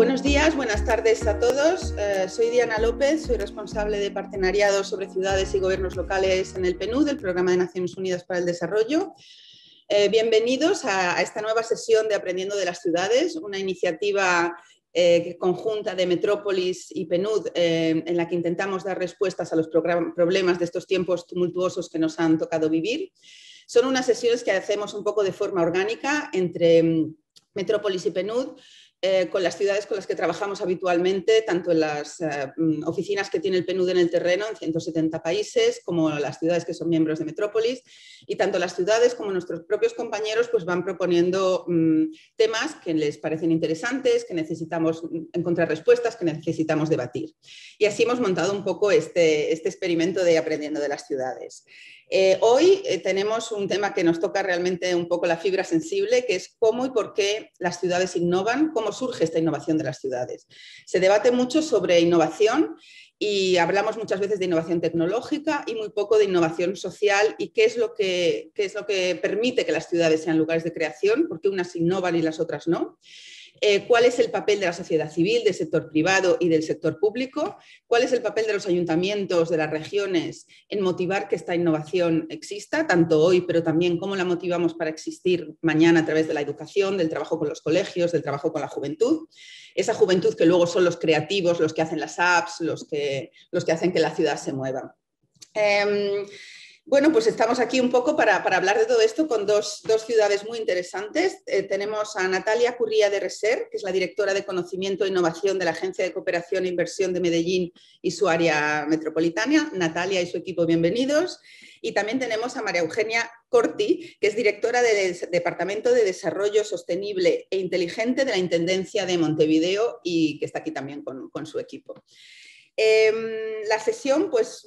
Buenos días, buenas tardes a todos. Soy Diana López, soy responsable de partenariado sobre ciudades y gobiernos locales en el PNUD, el Programa de Naciones Unidas para el Desarrollo. Bienvenidos a esta nueva sesión de Aprendiendo de las Ciudades, una iniciativa conjunta de Metrópolis y PNUD en la que intentamos dar respuestas a los problemas de estos tiempos tumultuosos que nos han tocado vivir. Son unas sesiones que hacemos un poco de forma orgánica entre Metrópolis y PNUD, con las ciudades con las que trabajamos habitualmente, tanto en las oficinas que tiene el PNUD en el terreno, en 170 países, como las ciudades que son miembros de Metrópolis, y tanto las ciudades como nuestros propios compañeros pues van proponiendo temas que les parecen interesantes, que necesitamos encontrar respuestas, que necesitamos debatir. Y así hemos montado un poco este experimento de Aprendiendo de las Ciudades. Hoy tenemos un tema que nos toca realmente un poco la fibra sensible, que es cómo y por qué las ciudades innovan, cómo surge esta innovación de las ciudades. Se debate mucho sobre innovación y hablamos muchas veces de innovación tecnológica y muy poco de innovación social y qué es lo que permite que las ciudades sean lugares de creación, porque unas innovan y las otras no. ¿Cuál es el papel de la sociedad civil, del sector privado y del sector público? ¿Cuál es el papel de los ayuntamientos, de las regiones en motivar que esta innovación exista, tanto hoy, pero también cómo la motivamos para existir mañana a través de la educación, del trabajo con los colegios, del trabajo con la juventud? Esa juventud que luego son los creativos, los que hacen las apps, los que hacen que la ciudad se mueva. Bueno, pues estamos aquí un poco para hablar de todo esto con dos ciudades muy interesantes. Tenemos a Natalia Curría de Reser, que es la directora de Conocimiento e Innovación de la Agencia de Cooperación e Inversión de Medellín y su área metropolitana. Natalia y su equipo, bienvenidos. Y también tenemos a María Eugenia Corti, que es directora del Departamento de Desarrollo Sostenible e Inteligente de la Intendencia de Montevideo y que está aquí también con su equipo. La sesión, pues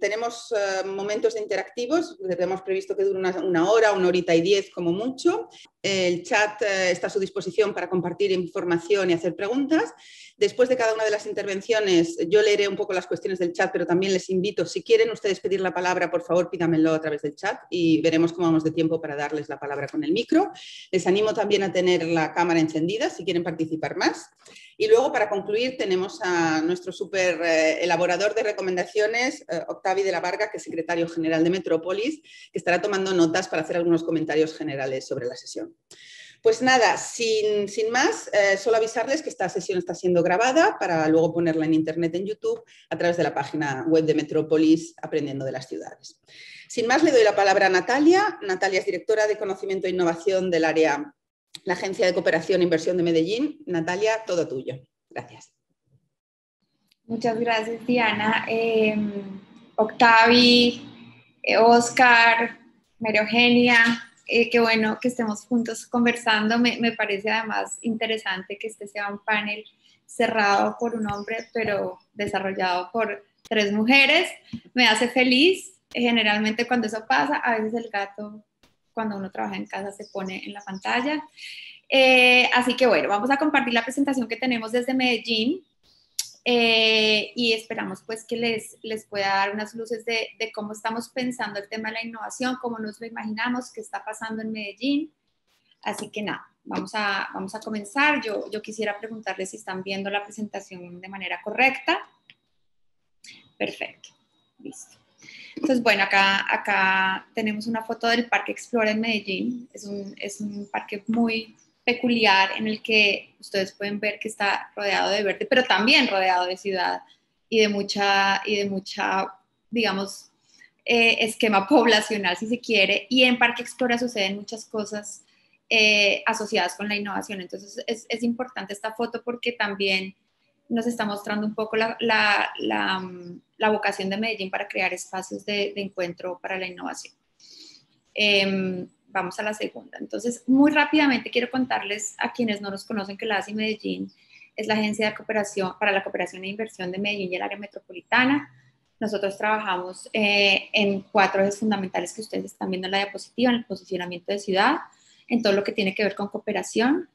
tenemos momentos interactivos, hemos previsto que dure una hora, una horita y 10 como mucho. El chat está a su disposición para compartir información y hacer preguntas. Después de cada una de las intervenciones, yo leeré un poco las cuestiones del chat, pero también les invito, si quieren ustedes pedir la palabra, por favor, pídamelo a través del chat y veremos cómo vamos de tiempo para darles la palabra con el micro. Les animo también a tener la cámara encendida si quieren participar más. Y luego, para concluir, tenemos a nuestro súper elaborador de recomendaciones, Octavi de la Varga, que es secretario general de Metrópolis, que estará tomando notas para hacer algunos comentarios generales sobre la sesión. Pues nada, sin más, solo avisarles que esta sesión está siendo grabada para luego ponerla en internet en YouTube a través de la página web de Metrópolis, Aprendiendo de las Ciudades. Sin más, le doy la palabra a Natalia. Natalia es directora de Conocimiento e Innovación del área, la Agencia de Cooperación e Inversión de Medellín. Natalia, todo tuyo. Gracias. Muchas gracias, Diana. Octavi, Oscar, María Eugenia, qué bueno que estemos juntos conversando. Me parece además interesante que este sea un panel cerrado por un hombre, pero desarrollado por 3 mujeres. Me hace feliz. Generalmente cuando eso pasa, a veces el gato, cuando uno trabaja en casa, se pone en la pantalla. Así que bueno, vamos a compartir la presentación que tenemos desde Medellín. Y esperamos pues que les pueda dar unas luces de cómo estamos pensando el tema de la innovación, cómo nos lo imaginamos, qué está pasando en Medellín. Así que nada, vamos a comenzar. Yo quisiera preguntarles si están viendo la presentación de manera correcta. Perfecto, listo. Entonces, bueno, acá tenemos una foto del Parque Explora en Medellín. Es un parque muy peculiar en el que ustedes pueden ver que está rodeado de verde, pero también rodeado de ciudad y de mucha digamos, esquema poblacional, si se quiere. Y en Parque Explora suceden muchas cosas asociadas con la innovación. Entonces, es importante esta foto porque también nos está mostrando un poco la vocación de Medellín para crear espacios de encuentro para la innovación. Vamos a la segunda. Entonces, muy rápidamente quiero contarles a quienes no nos conocen que la ASI Medellín es la Agencia de Cooperación para la Cooperación e Inversión de Medellín y el área metropolitana. Nosotros trabajamos en 4 ejes fundamentales que ustedes están viendo en la diapositiva, en el posicionamiento de ciudad, en todo lo que tiene que ver con cooperación.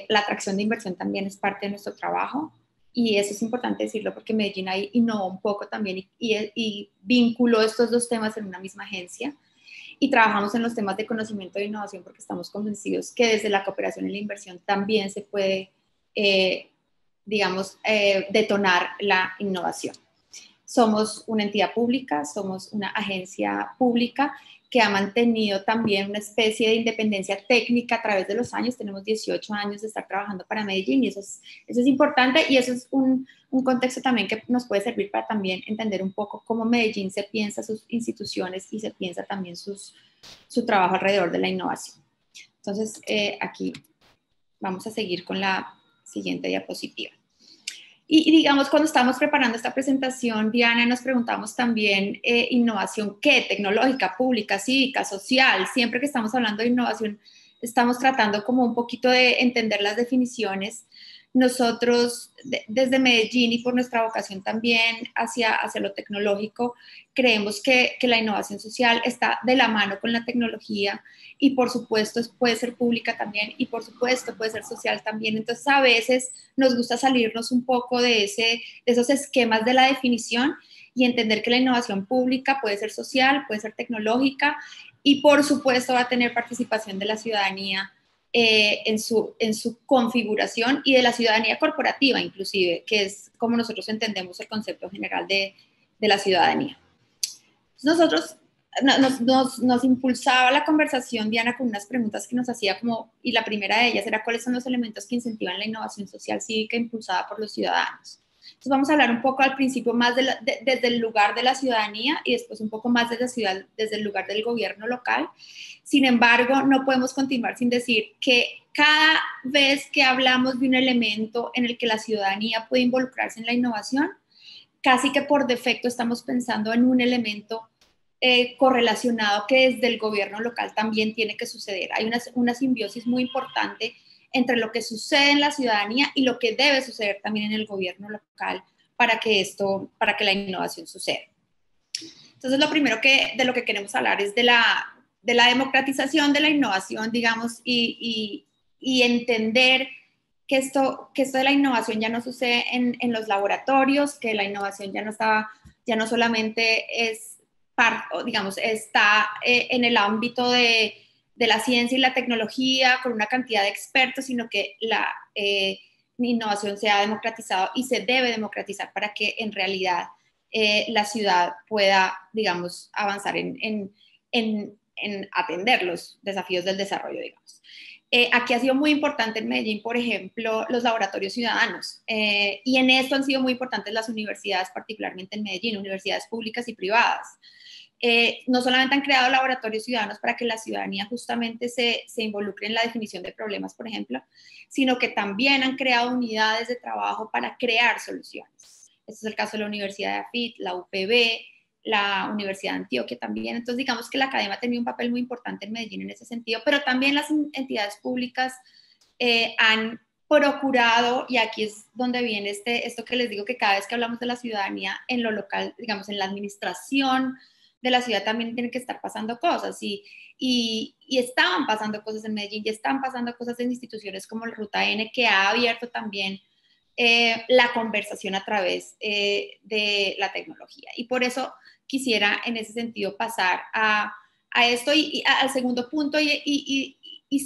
La atracción de inversión también es parte de nuestro trabajo y eso es importante decirlo porque Medellín ahí innovó un poco también y vinculó estos 2 temas en una misma agencia. Y trabajamos en los temas de conocimiento e innovación porque estamos convencidos que desde la cooperación y la inversión también se puede detonar la innovación. Somos una entidad pública, somos una agencia pública que ha mantenido también una especie de independencia técnica a través de los años. Tenemos 18 años de estar trabajando para Medellín y eso es importante, y eso es un contexto también que nos puede servir para también entender un poco cómo Medellín se piensa sus instituciones y se piensa también su trabajo alrededor de la innovación. Entonces, aquí vamos a seguir con la siguiente diapositiva. Y digamos, cuando estábamos preparando esta presentación, Diana, nos preguntamos también, innovación, ¿qué? Tecnológica, pública, cívica, social. Siempre que estamos hablando de innovación, estamos tratando como un poquito de entender las definiciones. Nosotros, desde Medellín y por nuestra vocación también hacia lo tecnológico, creemos que la innovación social está de la mano con la tecnología y por supuesto puede ser pública también y por supuesto puede ser social también. Entonces a veces nos gusta salirnos un poco de esos esquemas de la definición y entender que la innovación pública puede ser social, puede ser tecnológica y por supuesto va a tener participación de la ciudadanía en su configuración y de la ciudadanía corporativa inclusive, que es como nosotros entendemos el concepto general de la ciudadanía. Nosotros nos impulsaba la conversación, Diana, con unas preguntas que nos hacía y la primera de ellas era cuáles son los elementos que incentivan la innovación social cívica impulsada por los ciudadanos. Entonces vamos a hablar un poco al principio más desde el lugar de la ciudadanía y después un poco más desde el lugar del gobierno local. Sin embargo, no podemos continuar sin decir que cada vez que hablamos de un elemento en el que la ciudadanía puede involucrarse en la innovación, casi que por defecto estamos pensando en un elemento correlacionado que desde el gobierno local también tiene que suceder. Hay una simbiosis muy importante entre lo que sucede en la ciudadanía y lo que debe suceder también en el gobierno local para que la innovación suceda. Entonces, lo primero de lo que queremos hablar es de la democratización de la innovación, digamos, y entender que esto de la innovación ya no sucede en los laboratorios, que la innovación ya no solamente está en el ámbito de la ciencia y la tecnología con una cantidad de expertos, sino que la innovación se ha democratizado y se debe democratizar para que en realidad la ciudad pueda, digamos, avanzar en atender los desafíos del desarrollo, digamos. Aquí ha sido muy importante en Medellín, por ejemplo, los laboratorios ciudadanos, y en esto han sido muy importantes las universidades, particularmente en Medellín, universidades públicas y privadas. No solamente han creado laboratorios ciudadanos para que la ciudadanía justamente se involucre en la definición de problemas, por ejemplo, sino que también han creado unidades de trabajo para crear soluciones. Este es el caso de la Universidad de AFIT, la UPB, la Universidad de Antioquia también. Entonces, digamos que la academia ha tenido un papel muy importante en Medellín en ese sentido, pero también las entidades públicas han procurado, y aquí es donde viene esto que les digo, que cada vez que hablamos de la ciudadanía en lo local, digamos, en la administración de la ciudad también tienen que estar pasando cosas, y estaban pasando cosas en Medellín, y están pasando cosas en instituciones como la Ruta N, que ha abierto también la conversación a través de la tecnología. Y por eso quisiera en ese sentido pasar a esto y al segundo punto y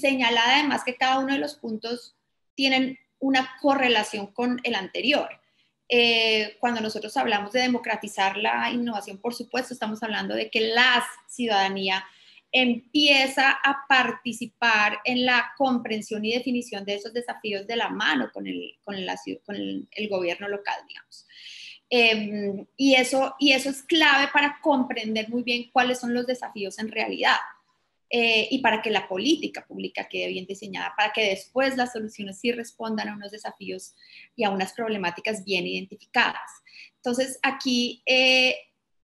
señalar además que cada uno de los puntos tienen una correlación con el anterior. Cuando nosotros hablamos de democratizar la innovación, por supuesto, estamos hablando de que la ciudadanía empieza a participar en la comprensión y definición de esos desafíos de la mano con el gobierno local, digamos. Y eso es clave para comprender muy bien cuáles son los desafíos en realidad. Y para que la política pública quede bien diseñada, para que después las soluciones sí respondan a unos desafíos y a unas problemáticas bien identificadas. Entonces, aquí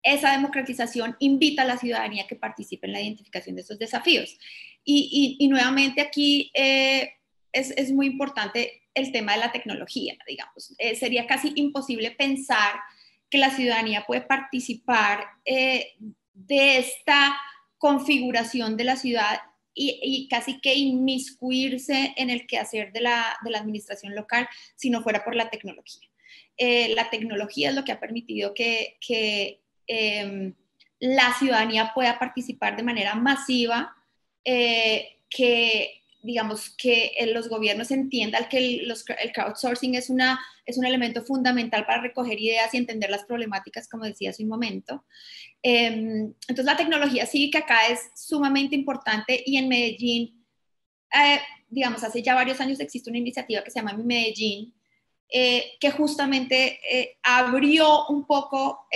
esa democratización invita a la ciudadanía a que participe en la identificación de esos desafíos. Y nuevamente aquí es muy importante el tema de la tecnología, digamos. Sería casi imposible pensar que la ciudadanía puede participar de esta configuración de la ciudad y casi que inmiscuirse en el quehacer de la administración local si no fuera por la tecnología. La tecnología es lo que ha permitido que la ciudadanía pueda participar de manera masiva, que digamos, que los gobiernos entiendan que el crowdsourcing es un elemento fundamental para recoger ideas y entender las problemáticas, como decía hace un momento. Entonces, la tecnología cívica acá es sumamente importante y en Medellín, digamos, hace ya varios años existe una iniciativa que se llama Mi Medellín, que justamente abrió un poco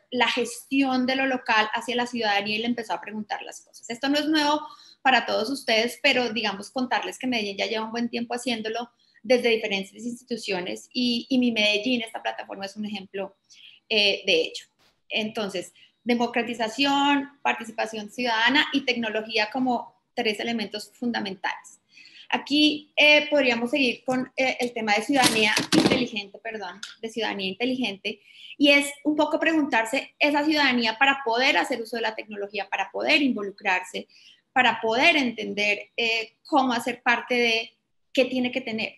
la gestión de lo local hacia la ciudadanía y le empezó a preguntar las cosas. Esto no es nuevo para todos ustedes, pero digamos contarles que Medellín ya lleva un buen tiempo haciéndolo desde diferentes instituciones y Mi Medellín, esta plataforma, es un ejemplo de ello. Entonces, democratización, participación ciudadana y tecnología como 3 elementos fundamentales. Aquí podríamos seguir con el tema de ciudadanía inteligente, de ciudadanía inteligente, y es un poco preguntarse esa ciudadanía para poder hacer uso de la tecnología, para poder involucrarse, para poder entender cómo hacer parte de qué tiene que tener,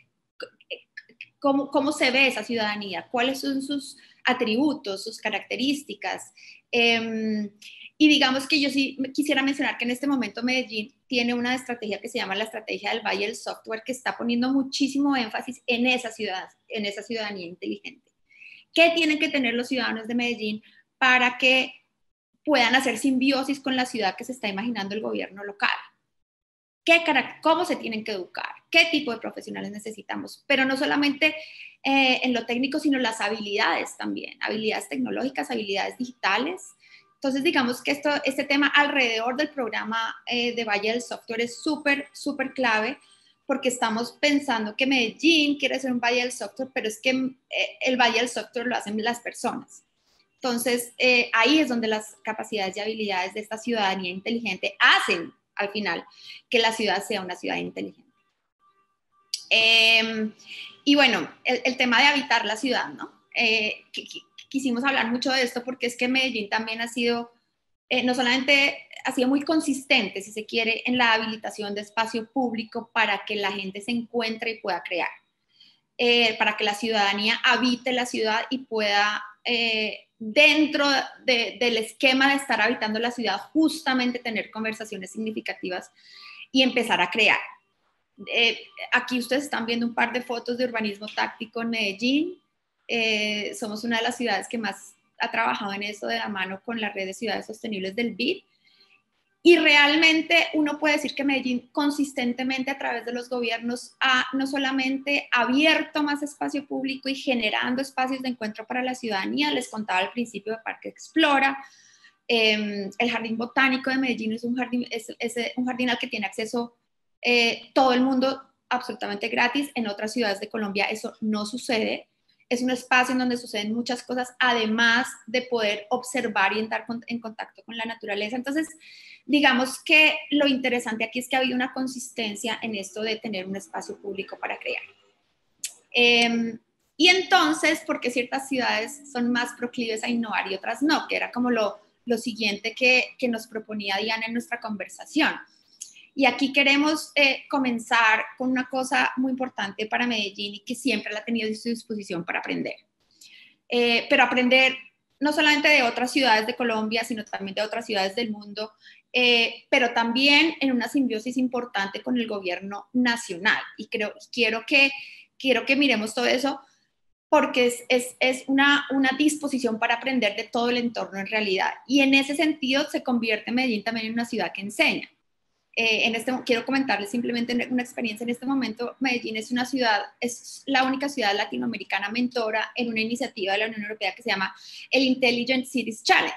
cómo se ve esa ciudadanía, cuáles son sus atributos, sus características. Y digamos que yo sí quisiera mencionar que en este momento Medellín tiene una estrategia que se llama la estrategia del Valle del Software, que está poniendo muchísimo énfasis en esa ciudadanía inteligente. ¿Qué tienen que tener los ciudadanos de Medellín para que puedan hacer simbiosis con la ciudad que se está imaginando el gobierno local? ¿Cómo se tienen que educar? ¿Qué tipo de profesionales necesitamos? Pero no solamente en lo técnico, sino las habilidades también, habilidades tecnológicas, habilidades digitales. Entonces, digamos que este tema alrededor del programa de Valle del Software es súper, súper clave, porque estamos pensando que Medellín quiere ser un Valle del Software, pero es que el Valle del Software lo hacen las personas. Entonces, ahí es donde las capacidades y habilidades de esta ciudadanía inteligente hacen, al final, que la ciudad sea una ciudad inteligente. Y bueno, el tema de habitar la ciudad, ¿no? Quisimos hablar mucho de esto porque es que Medellín también ha sido, no solamente ha sido muy consistente, si se quiere, en la habilitación de espacio público para que la gente se encuentre y pueda crear, para que la ciudadanía habite la ciudad y pueda, dentro del esquema de estar habitando la ciudad, justamente tener conversaciones significativas y empezar a crear. Aquí ustedes están viendo un par de fotos de urbanismo táctico en Medellín. Somos una de las ciudades que más ha trabajado en eso de la mano con la red de ciudades sostenibles del BID. Y realmente uno puede decir que Medellín consistentemente a través de los gobiernos ha no solamente abierto más espacio público y generando espacios de encuentro para la ciudadanía, les contaba al principio de Parque Explora, el Jardín Botánico de Medellín es un jardín al que tiene acceso todo el mundo absolutamente gratis. En otras ciudades de Colombia eso no sucede. Es un espacio en donde suceden muchas cosas, además de poder observar y entrar en contacto con la naturaleza. Entonces, digamos que lo interesante aquí es que ha habido una consistencia en esto de tener un espacio público para crear. Y entonces, ¿por qué ciertas ciudades son más proclives a innovar y otras no? Que era como lo siguiente que nos proponía Diana en nuestra conversación. Y aquí queremos comenzar con una cosa muy importante para Medellín y que siempre la ha tenido a su disposición para aprender. Pero aprender no solamente de otras ciudades de Colombia, sino también de otras ciudades del mundo, pero también en una simbiosis importante con el gobierno nacional. Y quiero que miremos todo eso porque es una disposición para aprender de todo el entorno en realidad. Y en ese sentido se convierte Medellín también en una ciudad que enseña. Quiero comentarles simplemente una experiencia en este momento. Medellín es la única ciudad latinoamericana mentora en una iniciativa de la Unión Europea que se llama el Intelligent Cities Challenge.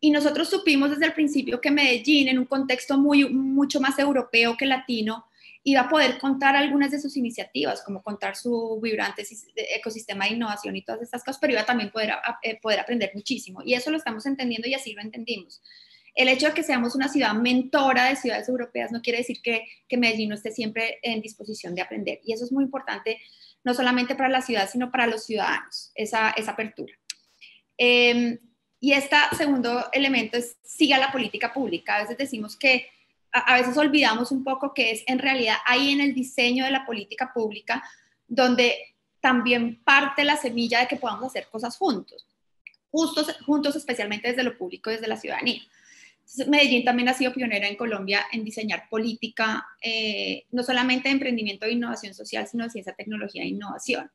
Y nosotros supimos desde el principio que Medellín, en un contexto mucho más europeo que latino, iba a poder contar algunas de sus iniciativas, como contar su vibrante ecosistema de innovación y todas estas cosas, pero iba a también poder aprender muchísimo. Y eso lo estamos entendiendo y así lo entendimos. El hecho de que seamos una ciudad mentora de ciudades europeas no quiere decir que Medellín no esté siempre en disposición de aprender. Y eso es muy importante, no solamente para la ciudad, sino para los ciudadanos, esa apertura. Y este segundo elemento es siga la política pública. A veces decimos que, a veces olvidamos un poco que es en realidad ahí en el diseño de la política pública donde también parte la semilla de que podamos hacer cosas juntos especialmente desde lo público, desde la ciudadanía. Entonces, Medellín también ha sido pionera en Colombia en diseñar política, no solamente de emprendimiento e innovación social, sino de ciencia, tecnología e innovación.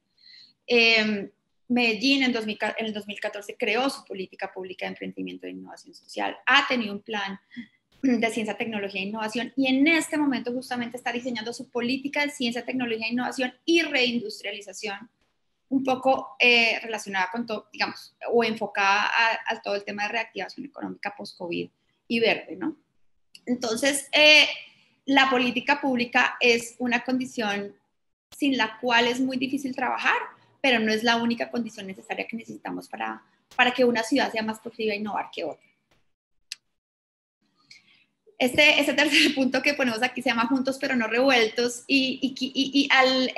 Medellín en el 2014 creó su política pública de emprendimiento e innovación social, ha tenido un plan de ciencia, tecnología e innovación y en este momento justamente está diseñando su política de ciencia, tecnología e innovación y reindustrialización, un poco relacionada con todo, digamos, o enfocada a todo el tema de reactivación económica post-COVID y verde, ¿no? Entonces, la política pública es una condición sin la cual es muy difícil trabajar, pero no es la única condición necesaria que necesitamos para que una ciudad sea más proclive a innovar que otra. Este tercer punto que ponemos aquí se llama Juntos pero no revueltos y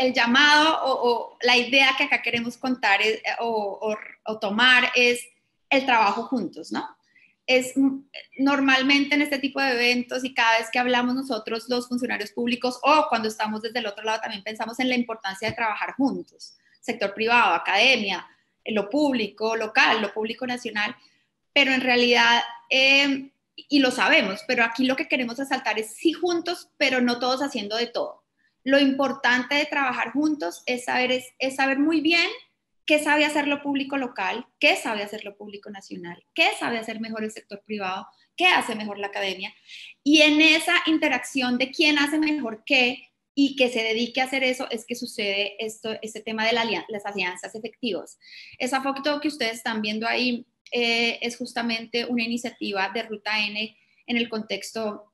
el llamado o la idea que acá queremos contar o tomar es el trabajo juntos, ¿no? Es normalmente en este tipo de eventos y cada vez que hablamos nosotros los funcionarios públicos o cuando estamos desde el otro lado también pensamos en la importancia de trabajar juntos, sector privado, academia, lo público local, lo público nacional, pero en realidad, y lo sabemos, pero aquí lo que queremos resaltar es sí juntos, pero no todos haciendo de todo. Lo importante de trabajar juntos es saber muy bien qué sabe hacer lo público local, qué sabe hacer lo público nacional, qué sabe hacer mejor el sector privado, qué hace mejor la academia. Y en esa interacción de quién hace mejor qué y que se dedique a hacer eso es que sucede este tema de las alianzas efectivas. Esa foto que ustedes están viendo ahí es justamente una iniciativa de Ruta N en el contexto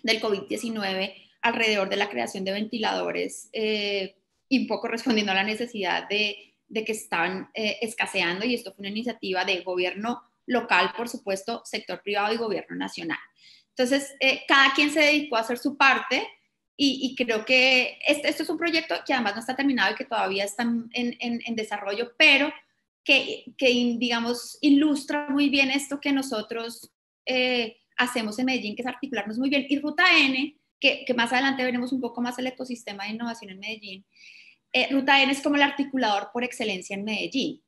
del COVID-19 alrededor de la creación de ventiladores y un poco respondiendo a la necesidad de que estaban escaseando, y esto fue una iniciativa de gobierno local, por supuesto, sector privado y gobierno nacional. Entonces, cada quien se dedicó a hacer su parte y creo que esto es un proyecto que además no está terminado y que todavía está en desarrollo, pero que, digamos, ilustra muy bien esto que nosotros hacemos en Medellín, que es articularnos muy bien. Y Ruta N, que más adelante veremos un poco más el ecosistema de innovación en Medellín, Ruta N es como el articulador por excelencia en Medellín.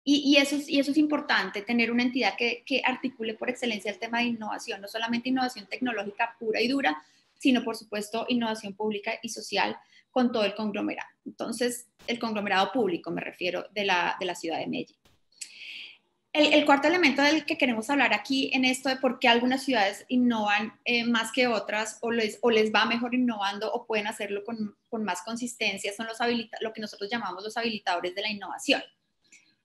Y eso es importante, tener una entidad que articule por excelencia el tema de innovación, no solamente innovación tecnológica pura y dura, sino por supuesto innovación pública y social con todo el conglomerado. Entonces, el conglomerado público me refiero de la ciudad de Medellín. El cuarto elemento del que queremos hablar aquí en esto de por qué algunas ciudades innovan más que otras o les va mejor innovando o pueden hacerlo con más consistencia son lo que nosotros llamamos los habilitadores de la innovación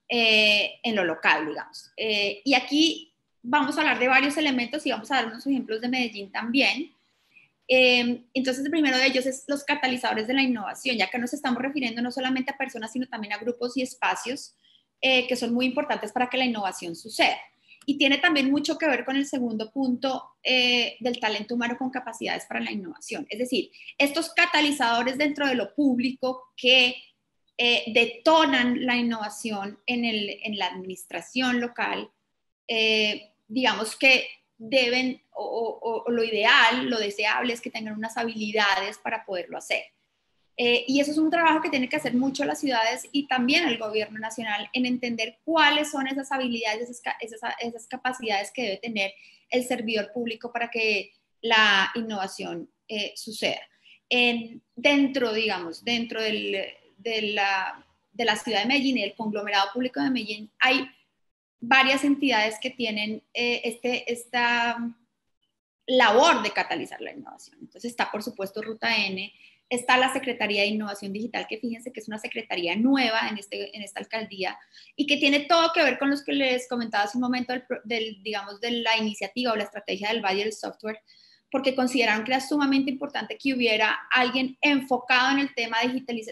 en lo local, digamos. Y aquí vamos a hablar de varios elementos y vamos a dar unos ejemplos de Medellín también. Entonces, el primero de ellos es los catalizadores de la innovación, ya que nos estamos refiriendo no solamente a personas, sino también a grupos y espacios que son muy importantes para que la innovación suceda. Y tiene también mucho que ver con el segundo punto del talento humano con capacidades para la innovación. Es decir, estos catalizadores dentro de lo público que detonan la innovación en la administración local, digamos que deben, o lo ideal, lo deseable es que tengan unas habilidades para poderlo hacer. Y eso es un trabajo que tiene que hacer mucho las ciudades y también el gobierno nacional en entender cuáles son esas habilidades, esas capacidades que debe tener el servidor público para que la innovación suceda. Dentro de la ciudad de Medellín y del conglomerado público de Medellín hay varias entidades que tienen esta labor de catalizar la innovación. Entonces está, por supuesto, Ruta N, está la Secretaría de Innovación Digital, que fíjense que es una secretaría nueva en esta alcaldía y que tiene todo que ver con los que les comentaba hace un momento digamos, de la iniciativa o la estrategia del Valle del Software, porque consideraron que era sumamente importante que hubiera alguien enfocado en el tema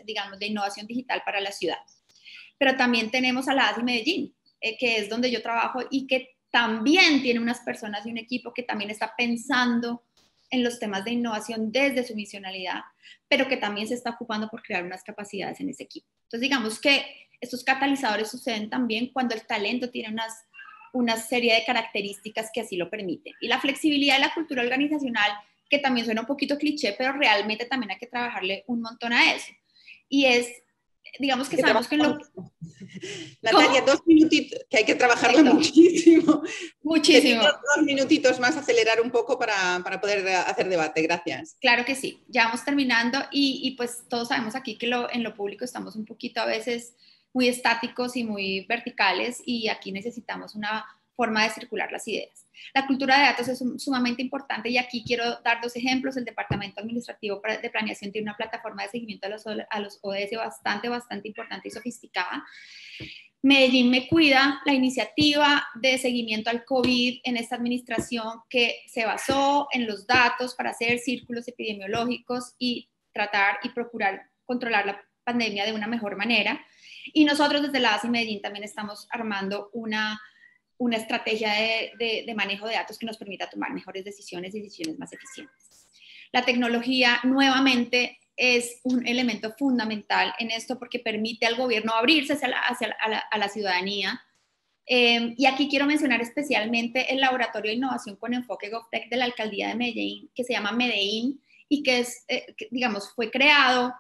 digamos, de innovación digital para la ciudad. Pero también tenemos a la ASI Medellín, que es donde yo trabajo y que también tiene unas personas y un equipo que también está pensando en los temas de innovación desde su misionalidad, pero que también se está ocupando por crear unas capacidades en ese equipo. Entonces, digamos que estos catalizadores suceden también cuando el talento tiene una serie de características que así lo permiten. Y la flexibilidad de la cultura organizacional, que también suena un poquito cliché, pero realmente también hay que trabajarle un montón a eso. Y es digamos que sabemos que lo... Natalia, 2 minutitos, que hay que trabajarla muchísimo. Muchísimo. Te pido 2 minutitos más, acelerar un poco para poder hacer debate. Gracias. Claro que sí, ya vamos terminando y pues todos sabemos aquí que en lo público estamos un poquito a veces muy estáticos y muy verticales y aquí necesitamos una forma de circular las ideas. La cultura de datos es sumamente importante y aquí quiero dar 2 ejemplos. El Departamento Administrativo de Planeación tiene una plataforma de seguimiento a los ODS bastante importante y sofisticada. Medellín Me Cuida, la iniciativa de seguimiento al COVID en esta administración que se basó en los datos para hacer círculos epidemiológicos y tratar y procurar controlar la pandemia de una mejor manera. Y nosotros desde la ASI Medellín también estamos armando una estrategia de manejo de datos que nos permita tomar mejores decisiones y decisiones más eficientes. La tecnología nuevamente es un elemento fundamental en esto porque permite al gobierno abrirse a la ciudadanía. Y aquí quiero mencionar especialmente el Laboratorio de Innovación con Enfoque GovTech de la Alcaldía de Medellín, que se llama Medellín y que digamos, fue creado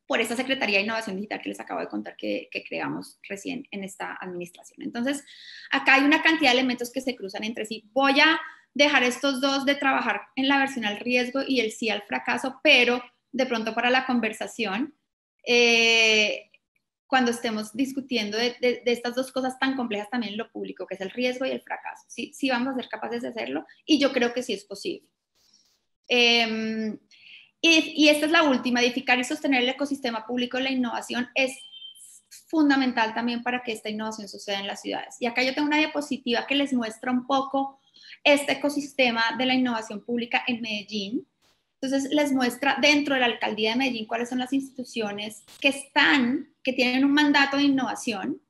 por esta Secretaría de Innovación Digital que les acabo de contar que creamos recién en esta administración. Entonces, acá hay una cantidad de elementos que se cruzan entre sí. Voy a dejar estos 2 de trabajar en la versión al riesgo y el sí al fracaso, pero de pronto para la conversación, cuando estemos discutiendo de estas 2 cosas tan complejas también en lo público, que es el riesgo y el fracaso. Sí vamos a ser capaces de hacerlo y yo creo que sí es posible. Y esta es la última, edificar y sostener el ecosistema público de la innovación es fundamental también para que esta innovación suceda en las ciudades. Y acá yo tengo una diapositiva que les muestra un poco este ecosistema de la innovación pública en Medellín. Entonces les muestra dentro de la Alcaldía de Medellín cuáles son las instituciones que tienen un mandato de innovación,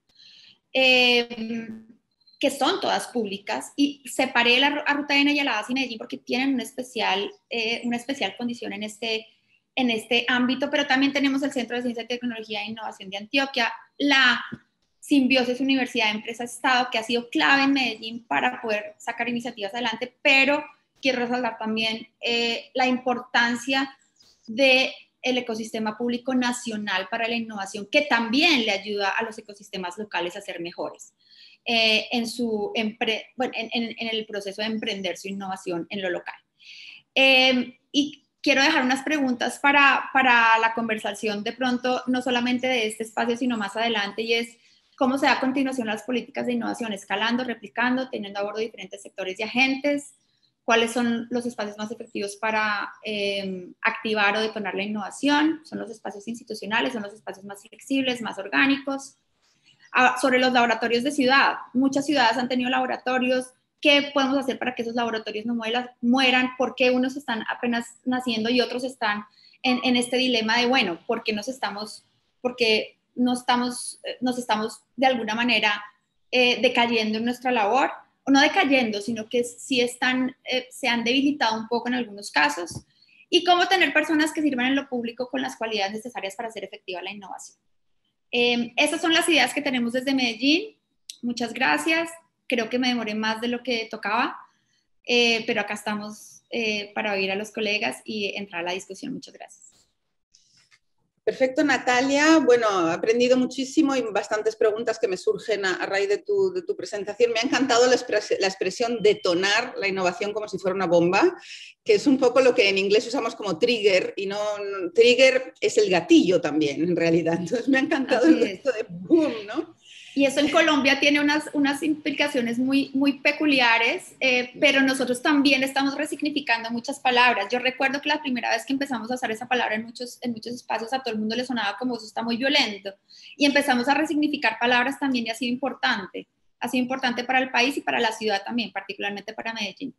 que son todas públicas, y separé a Ruta N y a la ASI Medellín porque tienen una especial condición en este ámbito, pero también tenemos el Centro de Ciencia, Tecnología e Innovación de Antioquia, la Simbiosis Universidad Empresa Estado, que ha sido clave en Medellín para poder sacar iniciativas adelante, pero quiero resaltar también la importancia del ecosistema público nacional para la innovación, que también le ayuda a los ecosistemas locales a ser mejores en el proceso de emprender su innovación en lo local. Y quiero dejar unas preguntas para la conversación de pronto, no solamente de este espacio, sino más adelante, y es cómo se da a continuación las políticas de innovación, escalando, replicando, teniendo a bordo diferentes sectores y agentes, cuáles son los espacios más efectivos para activar o detonar la innovación, son los espacios institucionales, son los espacios más flexibles, más orgánicos. Sobre los laboratorios de ciudad, muchas ciudades han tenido laboratorios. ¿Qué podemos hacer para que esos laboratorios no mueran? ¿Por qué unos están apenas naciendo y otros están en este dilema de, bueno, ¿por qué nos estamos de alguna manera decayendo en nuestra labor? O no decayendo, sino que sí se han debilitado un poco en algunos casos. Y cómo tener personas que sirvan en lo público con las cualidades necesarias para hacer efectiva la innovación. Estas son las ideas que tenemos desde Medellín. Muchas gracias. Creo que me demoré más de lo que tocaba, pero acá estamos para oír a los colegas y entrar a la discusión. Muchas gracias. Perfecto, Natalia. Bueno, he aprendido muchísimo y bastantes preguntas que me surgen a raíz de tu presentación. Me ha encantado la expresión detonar la innovación como si fuera una bomba, que es un poco lo que en inglés usamos como trigger, y no trigger es el gatillo también, en realidad. Entonces me ha encantado esto de boom, ¿no? Y eso en Colombia tiene unas implicaciones muy, muy peculiares, pero nosotros también estamos resignificando muchas palabras. Yo recuerdo que la primera vez que empezamos a usar esa palabra en muchos espacios, a todo el mundo le sonaba como eso está muy violento. Y empezamos a resignificar palabras también, y ha sido importante. Ha sido importante para el país y para la ciudad también, particularmente para Medellín.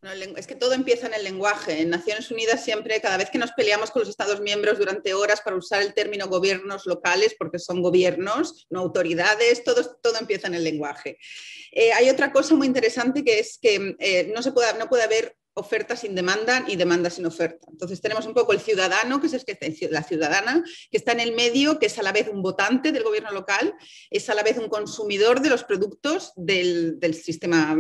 No, es que todo empieza en el lenguaje. En Naciones Unidas siempre, cada vez que nos peleamos con los Estados miembros durante horas para usar el término gobiernos locales, porque son gobiernos, no autoridades, todo empieza en el lenguaje. Hay otra cosa muy interesante, que es que no puede haber oferta sin demanda y demanda sin oferta. Entonces tenemos un poco el ciudadano, que es la ciudadana, que está en el medio, que es a la vez un votante del gobierno local, es a la vez un consumidor de los productos del sistema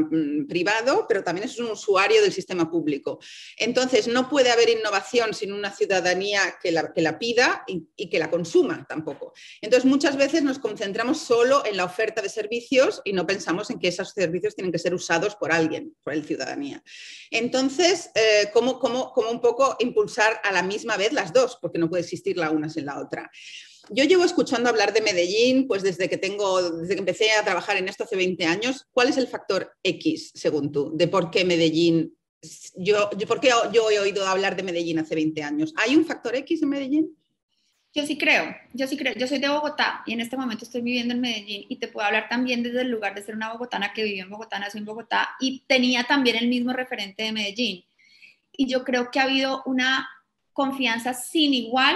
privado, pero también es un usuario del sistema público. Entonces no puede haber innovación sin una ciudadanía que la pida y que la consuma tampoco. Entonces muchas veces nos concentramos solo en la oferta de servicios y no pensamos en que esos servicios tienen que ser usados por alguien, por la ciudadanía. Entonces, ¿cómo un poco impulsar a la misma vez las dos? Porque no puede existir la una sin la otra. Yo llevo escuchando hablar de Medellín pues desde que empecé a trabajar en esto hace 20 años. ¿Cuál es el factor X, según tú, de por qué Medellín? ¿Por qué yo he oído hablar de Medellín hace 20 años? ¿Hay un factor X en Medellín? Yo sí creo. Yo soy de Bogotá y en este momento estoy viviendo en Medellín y te puedo hablar también desde el lugar de ser una bogotana que vivió en Bogotá, nació en Bogotá y tenía también el mismo referente de Medellín. Y yo creo que ha habido una confianza sin igual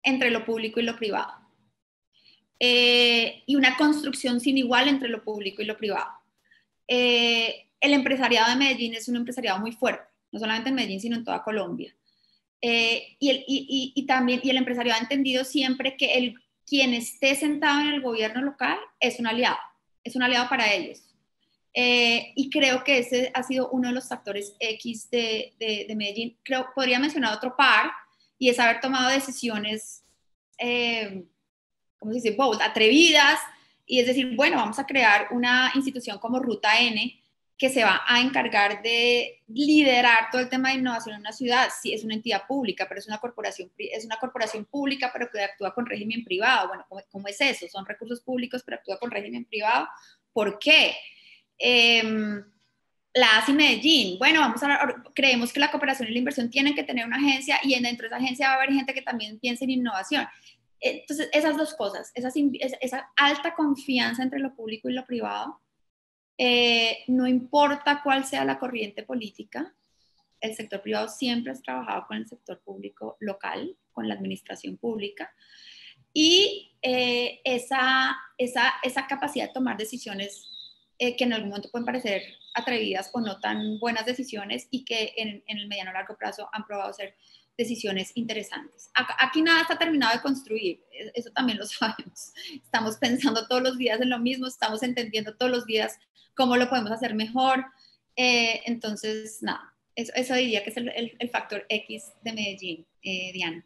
entre lo público y lo privado. Y una construcción sin igual entre lo público y lo privado. El empresariado de Medellín es un empresariado muy fuerte, no solamente en Medellín, sino en toda Colombia. También el empresariado ha entendido siempre que quien esté sentado en el gobierno local es un aliado para ellos. Y creo que ese ha sido uno de los factores X de Medellín. Podría mencionar otro par, y es haber tomado decisiones, ¿cómo se dice? Bold, atrevidas, y es decir, bueno, vamos a crear una institución como Ruta N, que se va a encargar de liderar todo el tema de innovación en una ciudad. Sí, es una entidad pública, pero es una corporación pública, pero que actúa con régimen privado. Bueno, ¿cómo es eso? Son recursos públicos, pero actúa con régimen privado. ¿Por qué? La ASI Medellín. Bueno, creemos que la cooperación y la inversión tienen que tener una agencia y dentro de esa agencia va a haber gente que también piense en innovación. Entonces, esas dos cosas, esa alta confianza entre lo público y lo privado, no importa cuál sea la corriente política, el sector privado siempre ha trabajado con el sector público local, con la administración pública, y esa capacidad de tomar decisiones que en algún momento pueden parecer atrevidas o no tan buenas decisiones y que en el mediano o largo plazo han probado ser decisiones interesantes. Aquí nada está terminado de construir, eso también lo sabemos. Estamos pensando todos los días en lo mismo, estamos entendiendo todos los días cómo lo podemos hacer mejor. Entonces, nada, eso diría que es el factor X de Medellín, Diana.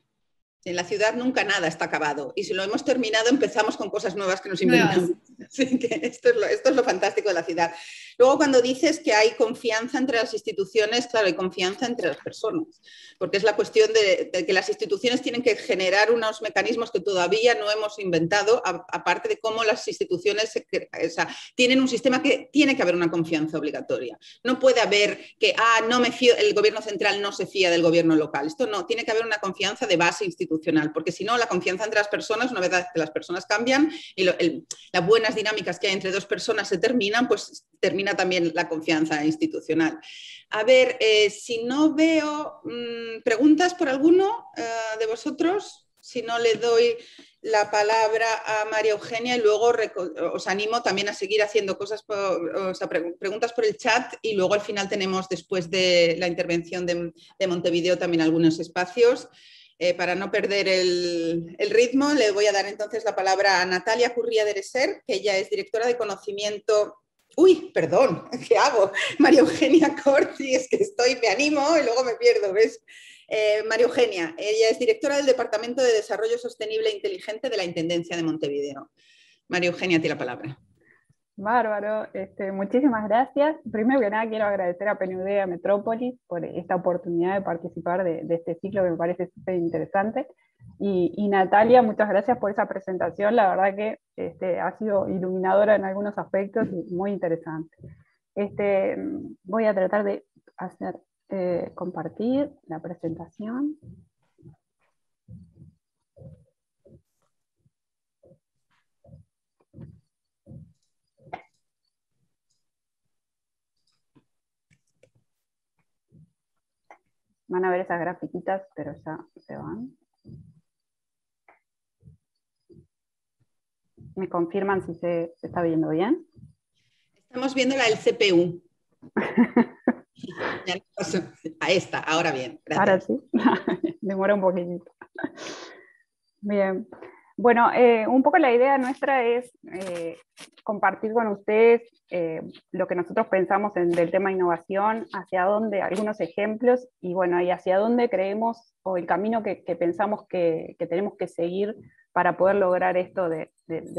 En la ciudad nunca nada está acabado y si lo hemos terminado empezamos con cosas nuevas que nos inventamos. Sí, que esto es lo fantástico de la ciudad. Luego cuando dices que hay confianza entre las instituciones, claro, hay confianza entre las personas, porque es la cuestión de que las instituciones tienen que generar unos mecanismos que todavía no hemos inventado, aparte de cómo las instituciones tienen un sistema que tiene que haber una confianza obligatoria. No puede haber que, no me fío, el gobierno central no se fía del gobierno local. Esto no, tiene que haber una confianza de base institucional, porque si no, la confianza entre las personas, una vez que las personas cambian y las buenas dinámicas que hay entre dos personas se terminan, pues termina también la confianza institucional. A ver, si no veo preguntas por alguno de vosotros, si no le doy la palabra a María Eugenia y luego os animo también a seguir haciendo preguntas por el chat y luego al final tenemos después de la intervención de Montevideo también algunos espacios. Para no perder el ritmo, le voy a dar entonces la palabra a Natalia Curría de Ereser, que ella es directora de conocimiento. Uy, perdón, ¿qué hago? María Eugenia Corti, es que me animo y luego me pierdo, ¿ves? María Eugenia, ella es directora del Departamento de Desarrollo Sostenible e Inteligente de la Intendencia de Montevideo. María Eugenia, tiene la palabra. Bárbaro, muchísimas gracias. Primero que nada quiero agradecer a PNUD y a Metrópolis por esta oportunidad de participar de este ciclo que me parece súper interesante. Y Natalia, muchas gracias por esa presentación, la verdad que ha sido iluminadora en algunos aspectos y muy interesante. Voy a tratar de compartir la presentación. Van a ver esas grafiquitas, pero ya se van. ¿Me confirman si se está viendo bien? Estamos viendo la del CPU. Ya no paso a esta, ahora bien. Gracias. Ahora sí, demora un poquitito. Bien. Bueno, un poco la idea nuestra es compartir con ustedes lo que nosotros pensamos del tema innovación, hacia dónde, algunos ejemplos, y bueno, y hacia dónde creemos, o el camino que pensamos que tenemos que seguir para poder lograr esto de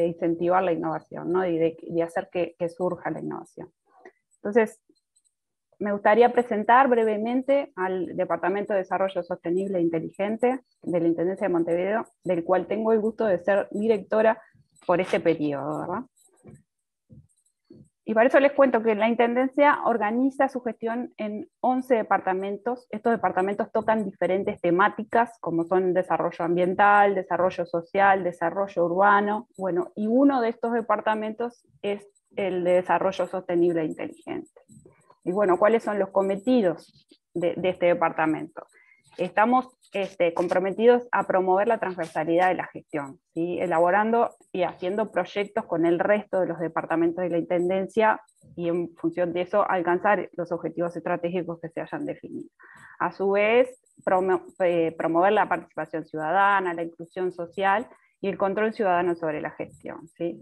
incentivar la innovación, ¿no? Y de hacer que surja la innovación. Entonces, me gustaría presentar brevemente al Departamento de Desarrollo Sostenible e Inteligente de la Intendencia de Montevideo, del cual tengo el gusto de ser directora por este periodo, ¿verdad? Y para eso les cuento que la Intendencia organiza su gestión en 11 departamentos. Estos departamentos tocan diferentes temáticas, como son desarrollo ambiental, desarrollo social, desarrollo urbano. Bueno, y uno de estos departamentos es el de desarrollo sostenible e inteligente. Y bueno, ¿cuáles son los cometidos de este departamento? Estamos comprometidos a promover la transversalidad de la gestión, ¿sí? Elaborando y haciendo proyectos con el resto de los departamentos de la Intendencia y en función de eso alcanzar los objetivos estratégicos que se hayan definido. A su vez, promover la participación ciudadana, la inclusión social y el control ciudadano sobre la gestión, ¿sí?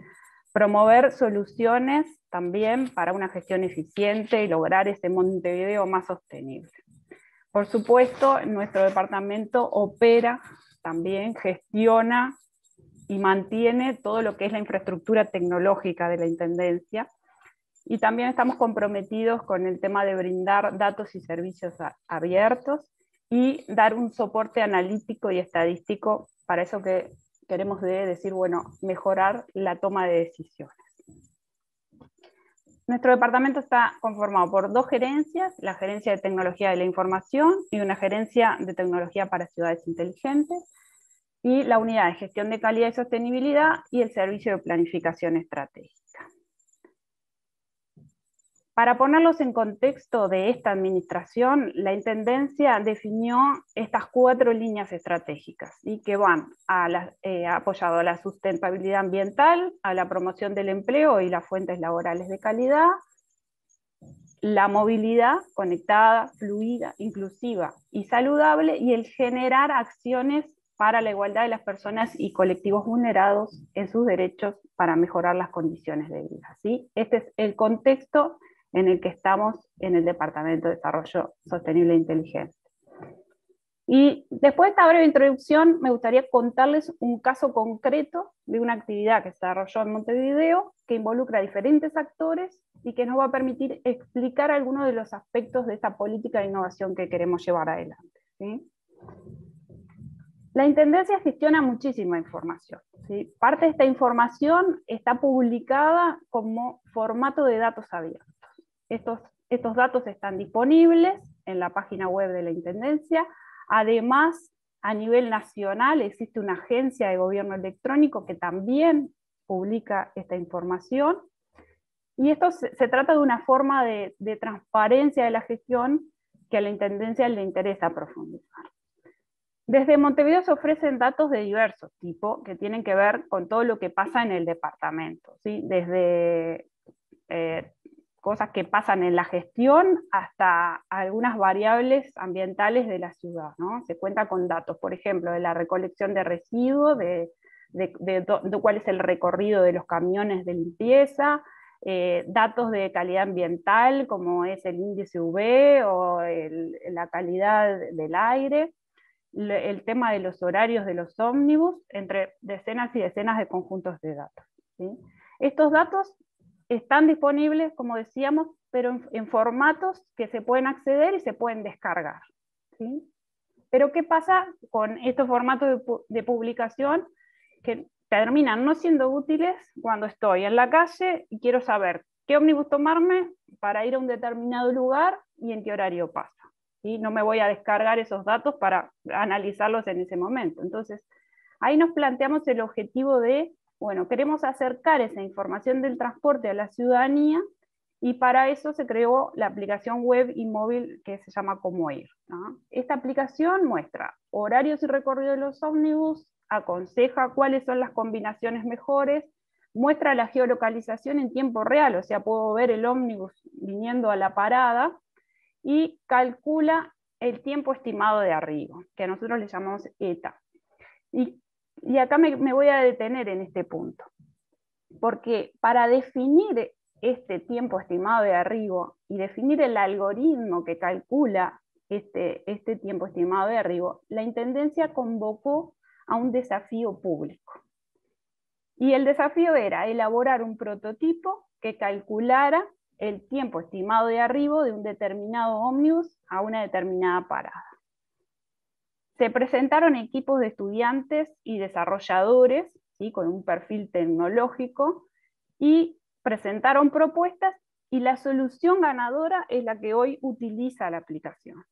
Promover soluciones también para una gestión eficiente y lograr ese Montevideo más sostenible. Por supuesto, nuestro departamento opera, también gestiona y mantiene todo lo que es la infraestructura tecnológica de la Intendencia, y también estamos comprometidos con el tema de brindar datos y servicios abiertos y dar un soporte analítico y estadístico para eso que queremos decir, bueno, mejorar la toma de decisiones. Nuestro departamento está conformado por 2 gerencias, la Gerencia de Tecnología de la Información y una Gerencia de Tecnología para Ciudades Inteligentes, y la Unidad de Gestión de Calidad y Sostenibilidad y el Servicio de Planificación Estratégica. Para ponerlos en contexto de esta administración, la Intendencia definió estas 4 líneas estratégicas, y que van apoyado a la sustentabilidad ambiental, a la promoción del empleo y las fuentes laborales de calidad, la movilidad conectada, fluida, inclusiva y saludable, y el generar acciones para la igualdad de las personas y colectivos vulnerados en sus derechos para mejorar las condiciones de vida, ¿sí? Este es el contexto en el que estamos en el Departamento de Desarrollo Sostenible e Inteligente. Y después de esta breve introducción, me gustaría contarles un caso concreto de una actividad que se desarrolló en Montevideo, que involucra a diferentes actores y que nos va a permitir explicar algunos de los aspectos de esta política de innovación que queremos llevar adelante, ¿sí? La Intendencia gestiona muchísima información, ¿sí? Parte de esta información está publicada como formato de datos abiertos. Estos datos están disponibles en la página web de la Intendencia. Además, a nivel nacional existe una agencia de gobierno electrónico que también publica esta información. Y esto se trata de una forma de transparencia de la gestión que a la Intendencia le interesa profundizar. Desde Montevideo se ofrecen datos de diversos tipos que tienen que ver con todo lo que pasa en el departamento, ¿sí? Desde cosas que pasan en la gestión hasta algunas variables ambientales de la ciudad, ¿no? Se cuenta con datos, por ejemplo, de la recolección de residuos, de cuál es el recorrido de los camiones de limpieza, datos de calidad ambiental, como es el índice UV o la calidad del aire, el tema de los horarios de los ómnibus, entre decenas y decenas de conjuntos de datos, ¿sí? Estos datos están disponibles, como decíamos, pero en formatos que se pueden acceder y se pueden descargar, ¿sí? Pero ¿qué pasa con estos formatos de publicación que terminan no siendo útiles cuando estoy en la calle y quiero saber qué ómnibus tomarme para ir a un determinado lugar y en qué horario pasa? ¿Sí? No me voy a descargar esos datos para analizarlos en ese momento. Entonces, ahí nos planteamos el objetivo de, bueno, queremos acercar esa información del transporte a la ciudadanía, y para eso se creó la aplicación web y móvil que se llama Como Ir, ¿no? Esta aplicación muestra horarios y recorrido de los ómnibus, aconseja cuáles son las combinaciones mejores, muestra la geolocalización en tiempo real, o sea, puedo ver el ómnibus viniendo a la parada, y calcula el tiempo estimado de arribo, que nosotros le llamamos ETA. Y acá me voy a detener en este punto, porque para definir este tiempo estimado de arribo y definir el algoritmo que calcula este tiempo estimado de arribo, la Intendencia convocó a un desafío público. Y el desafío era elaborar un prototipo que calculara el tiempo estimado de arribo de un determinado ómnibus a una determinada parada. Se presentaron equipos de estudiantes y desarrolladores, ¿sí?, con un perfil tecnológico, y presentaron propuestas, y la solución ganadora es la que hoy utiliza la aplicación.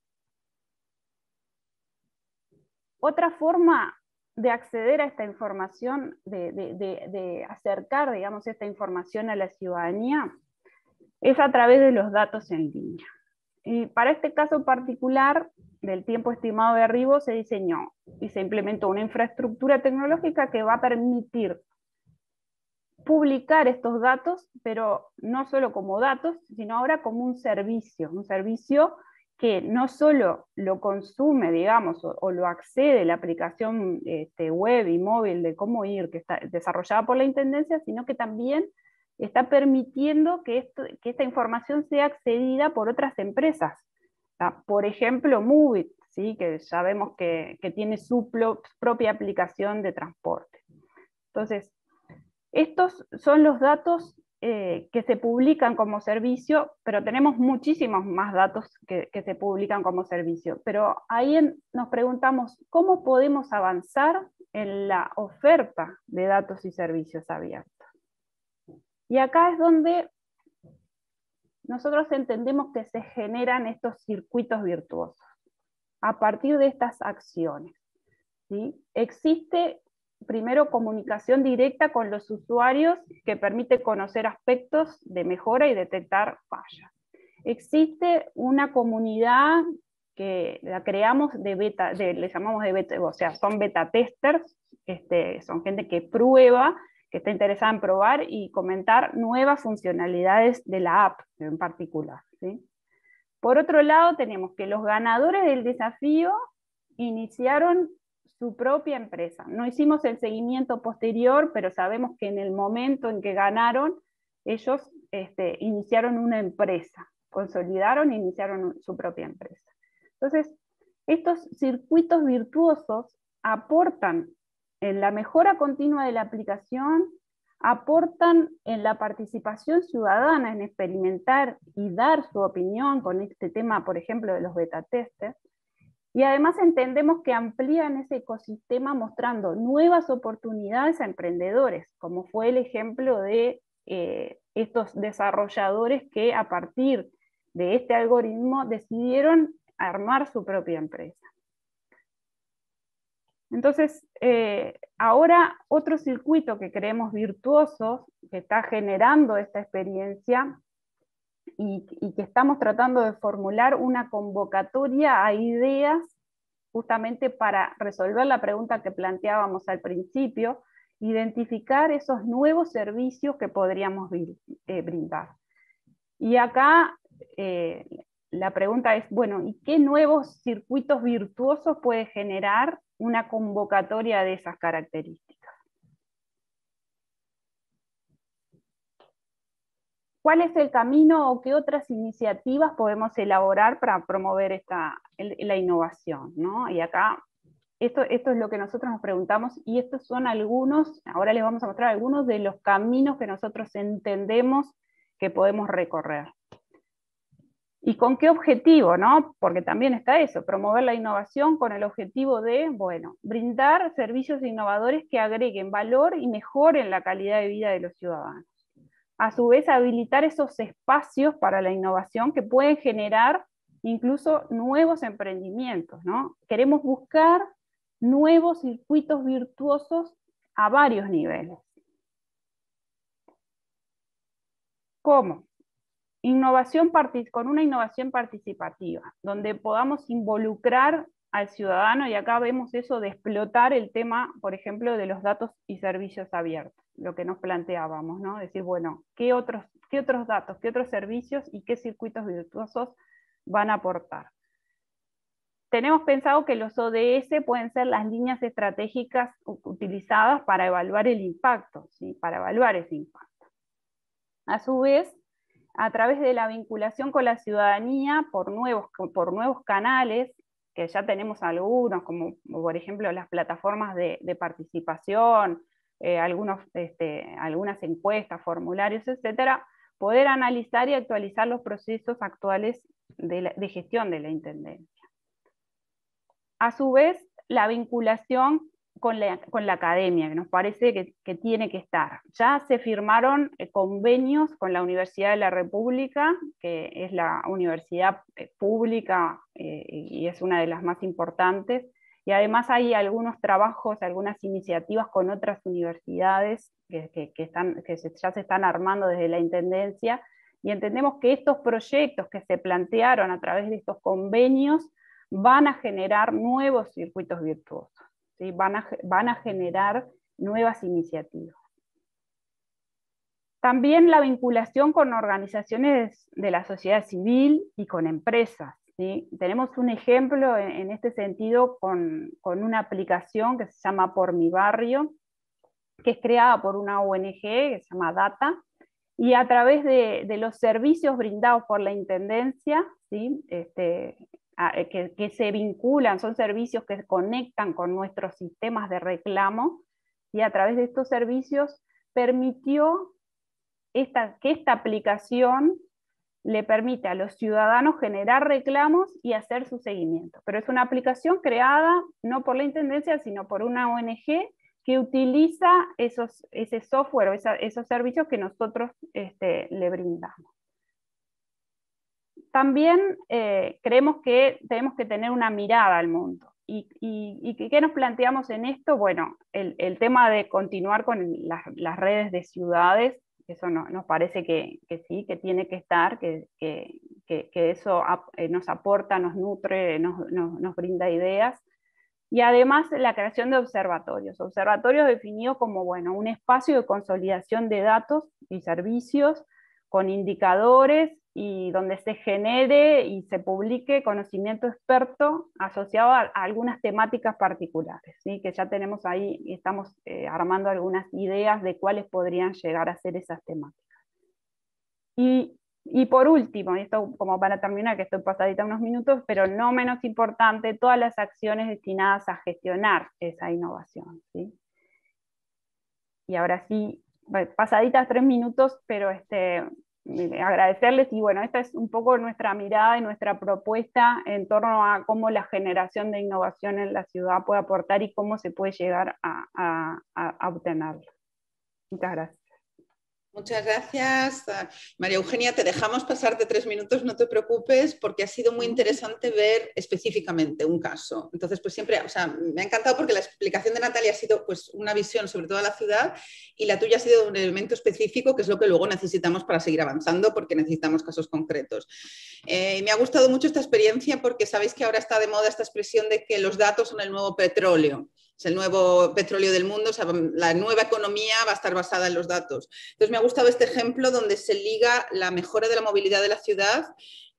Otra forma de acceder a esta información, de acercar, digamos, esta información a la ciudadanía, es a través de los datos en línea. Y para este caso particular del tiempo estimado de arribo se diseñó y se implementó una infraestructura tecnológica que va a permitir publicar estos datos, pero no solo como datos, sino ahora como un servicio que no solo lo consume, digamos, o lo accede la aplicación web y móvil de Cómo Ir, que está desarrollada por la Intendencia, sino que también está permitiendo que esta información sea accedida por otras empresas. Por ejemplo, Moovit, ¿sí?, que sabemos que tiene su propia aplicación de transporte. Entonces, estos son los datos que se publican como servicio, pero tenemos muchísimos más datos que se publican como servicio. Pero ahí nos preguntamos, ¿cómo podemos avanzar en la oferta de datos y servicios abiertos? Y acá es donde nosotros entendemos que se generan estos circuitos virtuosos, a partir de estas acciones, ¿sí? Existe primero comunicación directa con los usuarios que permite conocer aspectos de mejora y detectar fallas. Existe una comunidad que la creamos le llamamos de beta, o sea, son beta testers, son gente que prueba, que está interesada en probar y comentar nuevas funcionalidades de la app en particular, ¿sí? Por otro lado, tenemos que los ganadores del desafío iniciaron su propia empresa. No hicimos el seguimiento posterior, pero sabemos que en el momento en que ganaron, ellos iniciaron una empresa, consolidaron e iniciaron su propia empresa. Entonces, estos circuitos virtuosos aportan en la mejora continua de la aplicación, aportan en la participación ciudadana, en experimentar y dar su opinión con este tema, por ejemplo, de los beta testers, y además entendemos que amplían ese ecosistema mostrando nuevas oportunidades a emprendedores, como fue el ejemplo de estos desarrolladores que a partir de este algoritmo decidieron armar su propia empresa. Entonces, ahora otro circuito que creemos virtuoso, que está generando esta experiencia, y que estamos tratando de formular una convocatoria a ideas justamente para resolver la pregunta que planteábamos al principio, identificar esos nuevos servicios que podríamos brindar. Y acá la pregunta es, bueno, ¿y qué nuevos circuitos virtuosos puede generar una convocatoria de esas características? ¿Cuál es el camino o qué otras iniciativas podemos elaborar para promover la innovación, ¿no? Y acá, esto es lo que nosotros nos preguntamos, y estos son algunos, ahora les vamos a mostrar algunos de los caminos que nosotros entendemos que podemos recorrer. ¿Y con qué objetivo, no? Porque también está eso, promover la innovación con el objetivo de, bueno, brindar servicios innovadores que agreguen valor y mejoren la calidad de vida de los ciudadanos. A su vez, habilitar esos espacios para la innovación que pueden generar incluso nuevos emprendimientos, ¿no? Queremos buscar nuevos circuitos virtuosos a varios niveles. ¿Cómo? Con una innovación participativa, donde podamos involucrar al ciudadano, y acá vemos eso de explotar el tema, por ejemplo, de los datos y servicios abiertos, lo que nos planteábamos, ¿no? Decir, bueno, ¿qué otros datos, qué otros servicios y qué circuitos virtuosos van a aportar. Tenemos pensado que los ODS pueden ser las líneas estratégicas utilizadas para evaluar el impacto, ¿sí? Para evaluar ese impacto. A su vez, a través de la vinculación con la ciudadanía por nuevos canales, que ya tenemos algunos, como por ejemplo las plataformas de participación, algunas encuestas, formularios, etcétera, poder analizar y actualizar los procesos actuales de gestión de la Intendencia. A su vez, la vinculación con la academia, que nos parece que tiene que estar. Ya se firmaron convenios con la Universidad de la República, que es la universidad pública y es una de las más importantes, y además hay algunos trabajos, algunas iniciativas con otras universidades que ya se están armando desde la Intendencia, y entendemos que estos proyectos que se plantearon a través de estos convenios van a generar nuevos circuitos virtuosos, ¿sí? Van a generar nuevas iniciativas. También la vinculación con organizaciones de la sociedad civil y con empresas, ¿sí? Tenemos un ejemplo en este sentido con una aplicación que se llama Por Mi Barrio, que es creada por una ONG que se llama Data, y a través de los servicios brindados por la Intendencia, ¿sí? Que se vinculan, son servicios que se conectan con nuestros sistemas de reclamo, y a través de estos servicios permitió que esta aplicación le permite a los ciudadanos generar reclamos y hacer su seguimiento. Pero es una aplicación creada no por la Intendencia, sino por una ONG que utiliza ese software o esos servicios que nosotros le brindamos. También creemos que tenemos que tener una mirada al mundo. ¿Y qué nos planteamos en esto? Bueno, el tema de continuar con las redes de ciudades, eso nos parece que sí, que tiene que estar, que eso nos aporta, nos nutre, nos brinda ideas. Y además la creación de observatorios definidos como, bueno, un espacio de consolidación de datos y servicios con indicadores y donde se genere y se publique conocimiento experto asociado a algunas temáticas particulares, ¿sí? Que ya tenemos ahí y estamos armando algunas ideas de cuáles podrían llegar a ser esas temáticas. Y por último, y esto como para terminar, que estoy pasadita unos minutos, pero no menos importante, todas las acciones destinadas a gestionar esa innovación, ¿sí? Y ahora sí, pasaditas 3 minutos, pero agradecerles, y bueno, esta es un poco nuestra mirada y nuestra propuesta en torno a cómo la generación de innovación en la ciudad puede aportar y cómo se puede llegar a obtenerla. Muchas gracias. Muchas gracias. María Eugenia, te dejamos pasarte 3 minutos, no te preocupes, porque ha sido muy interesante ver específicamente un caso. Entonces, pues siempre, o sea, me ha encantado porque la explicación de Natalia ha sido pues una visión sobre toda la ciudad y la tuya ha sido un elemento específico, que es lo que luego necesitamos para seguir avanzando, porque necesitamos casos concretos. Me ha gustado mucho esta experiencia porque sabéis que ahora está de moda esta expresión de que los datos son el nuevo petróleo. Es el nuevo petróleo del mundo, o sea, la nueva economía va a estar basada en los datos. Entonces me ha gustado este ejemplo donde se liga la mejora de la movilidad de la ciudad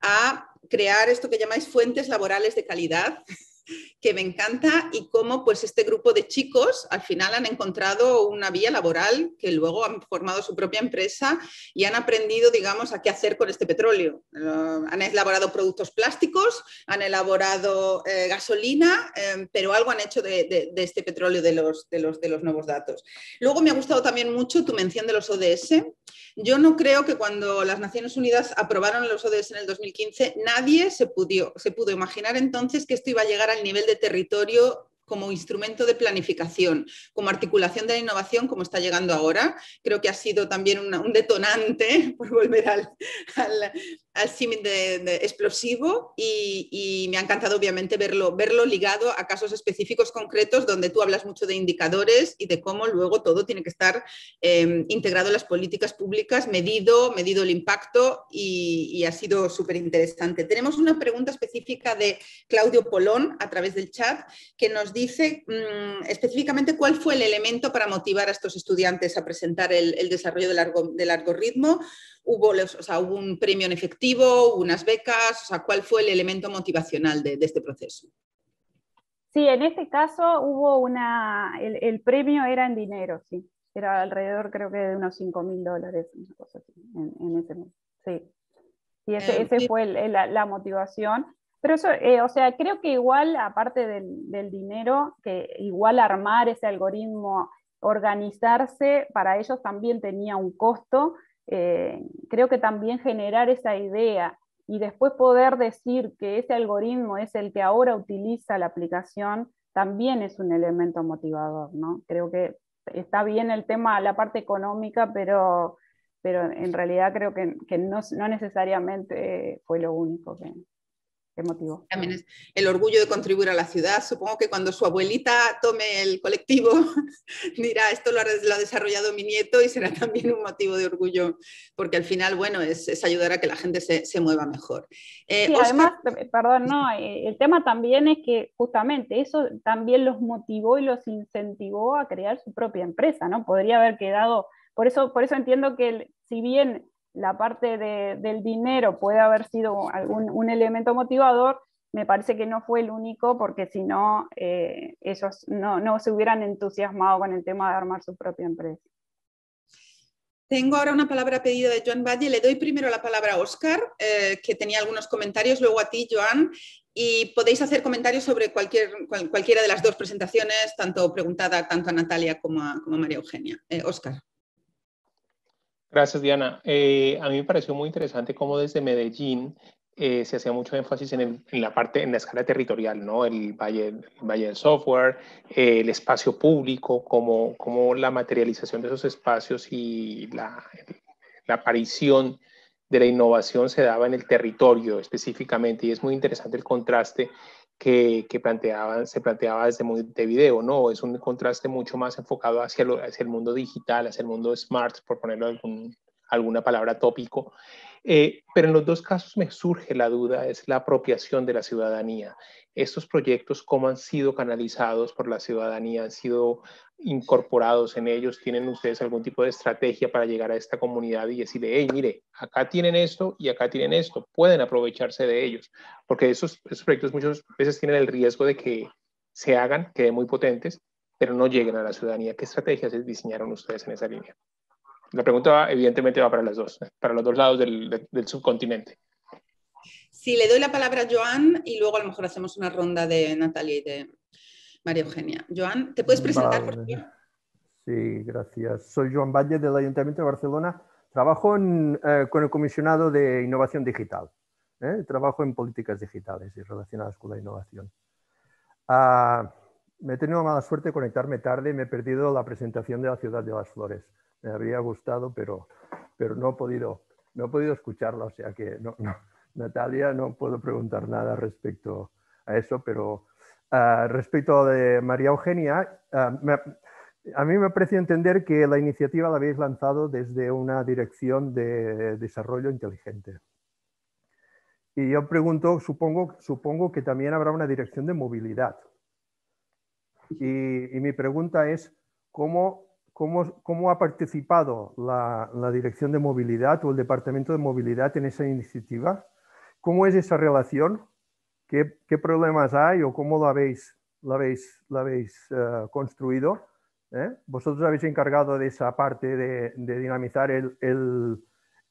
a crear esto que llamáis fuentes laborales de calidad, que me encanta, y cómo pues este grupo de chicos al final han encontrado una vía laboral, que luego han formado su propia empresa y han aprendido, digamos, a qué hacer con este petróleo. Han elaborado productos plásticos, han elaborado gasolina, pero algo han hecho de este petróleo de los nuevos datos. Luego me ha gustado también mucho tu mención de los ODS. Yo no creo que cuando las Naciones Unidas aprobaron los ODS en el 2015, nadie se pudo imaginar entonces que esto iba a llegar al nivel de territorio como instrumento de planificación, como articulación de la innovación, como está llegando ahora. Creo que ha sido también un detonante, por volver al símil de explosivo, y me ha encantado obviamente verlo ligado a casos específicos concretos donde tú hablas mucho de indicadores y de cómo luego todo tiene que estar integrado en las políticas públicas, medido el impacto, y ha sido súper interesante. Tenemos una pregunta específica de Claudio Polón a través del chat que nos dice específicamente cuál fue el elemento para motivar a estos estudiantes a presentar el desarrollo de largo ritmo. ¿Hubo un premio en efectivo, hubo unas becas? O sea, ¿cuál fue el elemento motivacional de este proceso? Sí, en este caso hubo el premio era en dinero, sí. Era alrededor, creo que de unos $5.000, una cosa así, en ese mes. Sí. Y ese fue la motivación. Pero eso, o sea, creo que igual, aparte del dinero, que igual armar ese algoritmo, organizarse, para ellos también tenía un costo. Creo que también generar esa idea y después poder decir que ese algoritmo es el que ahora utiliza la aplicación, también es un elemento motivador, ¿no? Creo que está bien el tema, la parte económica, pero en realidad creo que no necesariamente fue lo único que motivó. También es el orgullo de contribuir a la ciudad. Supongo que cuando su abuelita tome el colectivo dirá, esto lo ha desarrollado mi nieto, y será también un motivo de orgullo, porque al final, bueno, es ayudar a que la gente se mueva mejor. Sí, Oscar... además, perdón, no, el tema también es que justamente eso también los motivó y los incentivó a crear su propia empresa, ¿no? Podría haber quedado, por eso entiendo que si bien la parte del dinero puede haber sido un elemento motivador, me parece que no fue el único, porque si no, ellos no se hubieran entusiasmado con el tema de armar su propia empresa. Tengo ahora una palabra pedida de Joan Batlle. Le doy primero la palabra a Óscar, que tenía algunos comentarios, luego a ti, Joan, y podéis hacer comentarios sobre cualquiera de las dos presentaciones, tanto preguntada tanto a Natalia como a María Eugenia. Óscar. Gracias, Diana. A mí me pareció muy interesante cómo desde Medellín se hacía mucho énfasis en la escala territorial, ¿no? El valle del software, el espacio público, como la materialización de esos espacios y la aparición de la innovación se daba en el territorio específicamente, y es muy interesante el contraste que se planteaba desde Montevideo, ¿no? Es un contraste mucho más enfocado hacia el mundo digital, hacia el mundo smart, por ponerlo alguna palabra tópico. Pero en los dos casos me surge la duda, es la apropiación de la ciudadanía. Estos proyectos, ¿cómo han sido canalizados por la ciudadanía? ¿Han sido incorporados en ellos? ¿Tienen ustedes algún tipo de estrategia para llegar a esta comunidad y decirle, hey, mire, acá tienen esto y acá tienen esto, pueden aprovecharse de ellos? Porque esos proyectos muchas veces tienen el riesgo de que se hagan, queden muy potentes, pero no lleguen a la ciudadanía. ¿Qué estrategias diseñaron ustedes en esa línea? La pregunta evidentemente va para los dos lados del subcontinente. Sí, le doy la palabra a Joan y luego a lo mejor hacemos una ronda de Natalia y de María Eugenia. Joan, ¿te puedes presentar, por favor? Sí, gracias. Soy Joan Batlle, del Ayuntamiento de Barcelona. Trabajo con el Comisionado de Innovación Digital. Trabajo en políticas digitales y relacionadas con la innovación. Me he tenido mala suerte de conectarme tarde y me he perdido la presentación de la Ciudad de las Flores. Me habría gustado, pero no he podido escucharla, o sea que Natalia, no puedo preguntar nada respecto a eso, pero respecto a de María Eugenia, a mí me parece entender que la iniciativa la habéis lanzado desde una dirección de desarrollo inteligente. Y yo pregunto, supongo que también habrá una dirección de movilidad. Y mi pregunta es, ¿cómo ha participado la Dirección de Movilidad o el Departamento de Movilidad en esa iniciativa? ¿Cómo es esa relación? ¿Qué problemas hay o cómo la habéis construido? Vosotros habéis encargado de esa parte de dinamizar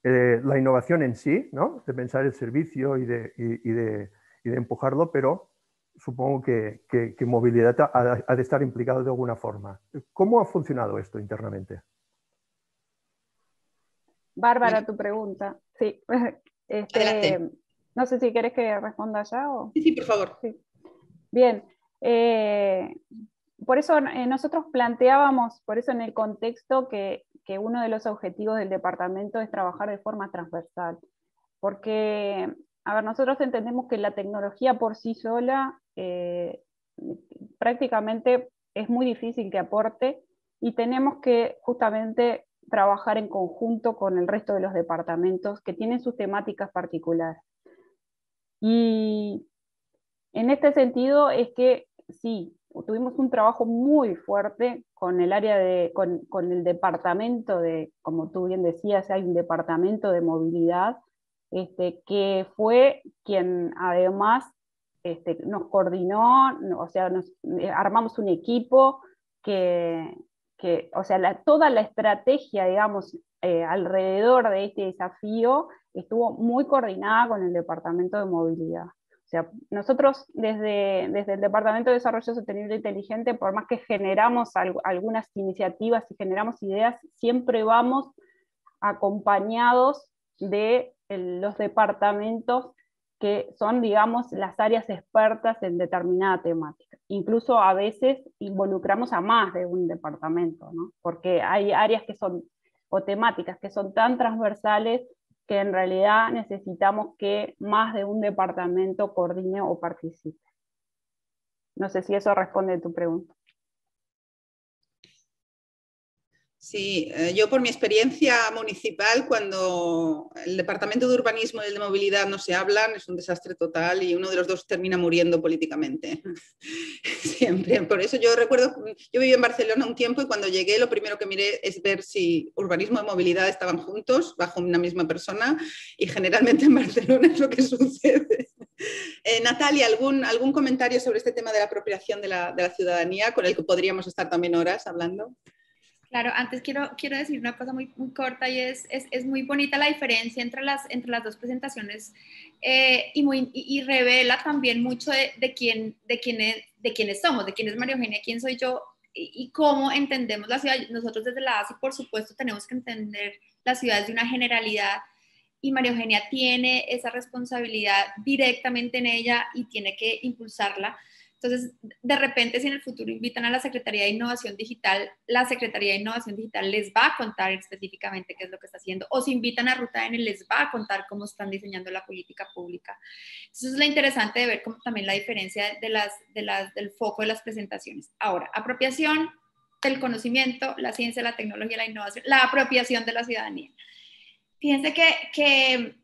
la innovación en sí, ¿no? De pensar el servicio y de empujarlo, pero supongo que movilidad ha de estar implicado de alguna forma. ¿Cómo ha funcionado esto internamente? Bárbara, tu pregunta. Sí. Adelante. No sé si quieres que responda ya o... Sí, por favor. Sí. Bien. Por eso nosotros planteábamos, por eso en el contexto, que uno de los objetivos del departamento es trabajar de forma transversal. Porque, a ver, nosotros entendemos que la tecnología por sí sola prácticamente es muy difícil que aporte, y tenemos que justamente trabajar en conjunto con el resto de los departamentos que tienen sus temáticas particulares. Y en este sentido es que sí, tuvimos un trabajo muy fuerte con el área con el departamento de, como tú bien decías, hay un departamento de movilidad, que fue quien además nos coordinó, o sea, armamos un equipo o sea, toda la estrategia, digamos, alrededor de este desafío estuvo muy coordinada con el departamento de movilidad. O sea, nosotros desde el Departamento de Desarrollo Sostenible e Inteligente, por más que generamos algunas iniciativas y generamos ideas, siempre vamos acompañados de los departamentos que son, digamos, las áreas expertas en determinada temática. Incluso a veces involucramos a más de un departamento, ¿no? Porque hay áreas que son, o temáticas que son tan transversales que en realidad necesitamos que más de un departamento coordine o participe. No sé si eso responde a tu pregunta. Sí, yo por mi experiencia municipal, cuando el departamento de urbanismo y el de movilidad no se hablan, es un desastre total y uno de los dos termina muriendo políticamente. Siempre. Por eso yo recuerdo, yo viví en Barcelona un tiempo y cuando llegué lo primero que miré es ver si urbanismo y movilidad estaban juntos, bajo una misma persona, y generalmente en Barcelona es lo que sucede. Natalia, ¿algún comentario sobre este tema de la apropiación de la ciudadanía, con el que podríamos estar también horas hablando? Claro, antes quiero decir una cosa muy, muy corta y es muy bonita la diferencia entre las dos presentaciones y revela también mucho de quiénes somos, de quién es María Eugenia, quién soy yo y cómo entendemos la ciudad. Nosotros desde la ASI, por supuesto, tenemos que entender las ciudades de una generalidad y María Eugenia tiene esa responsabilidad directamente en ella y tiene que impulsarla. Entonces, de repente, si en el futuro invitan a la Secretaría de Innovación Digital, la Secretaría de Innovación Digital les va a contar específicamente qué es lo que está haciendo, o si invitan a Ruta N, les va a contar cómo están diseñando la política pública. Entonces, es lo interesante de ver como también la diferencia del foco de las presentaciones. Ahora, apropiación del conocimiento, la ciencia, la tecnología, la innovación, la apropiación de la ciudadanía. Fíjense que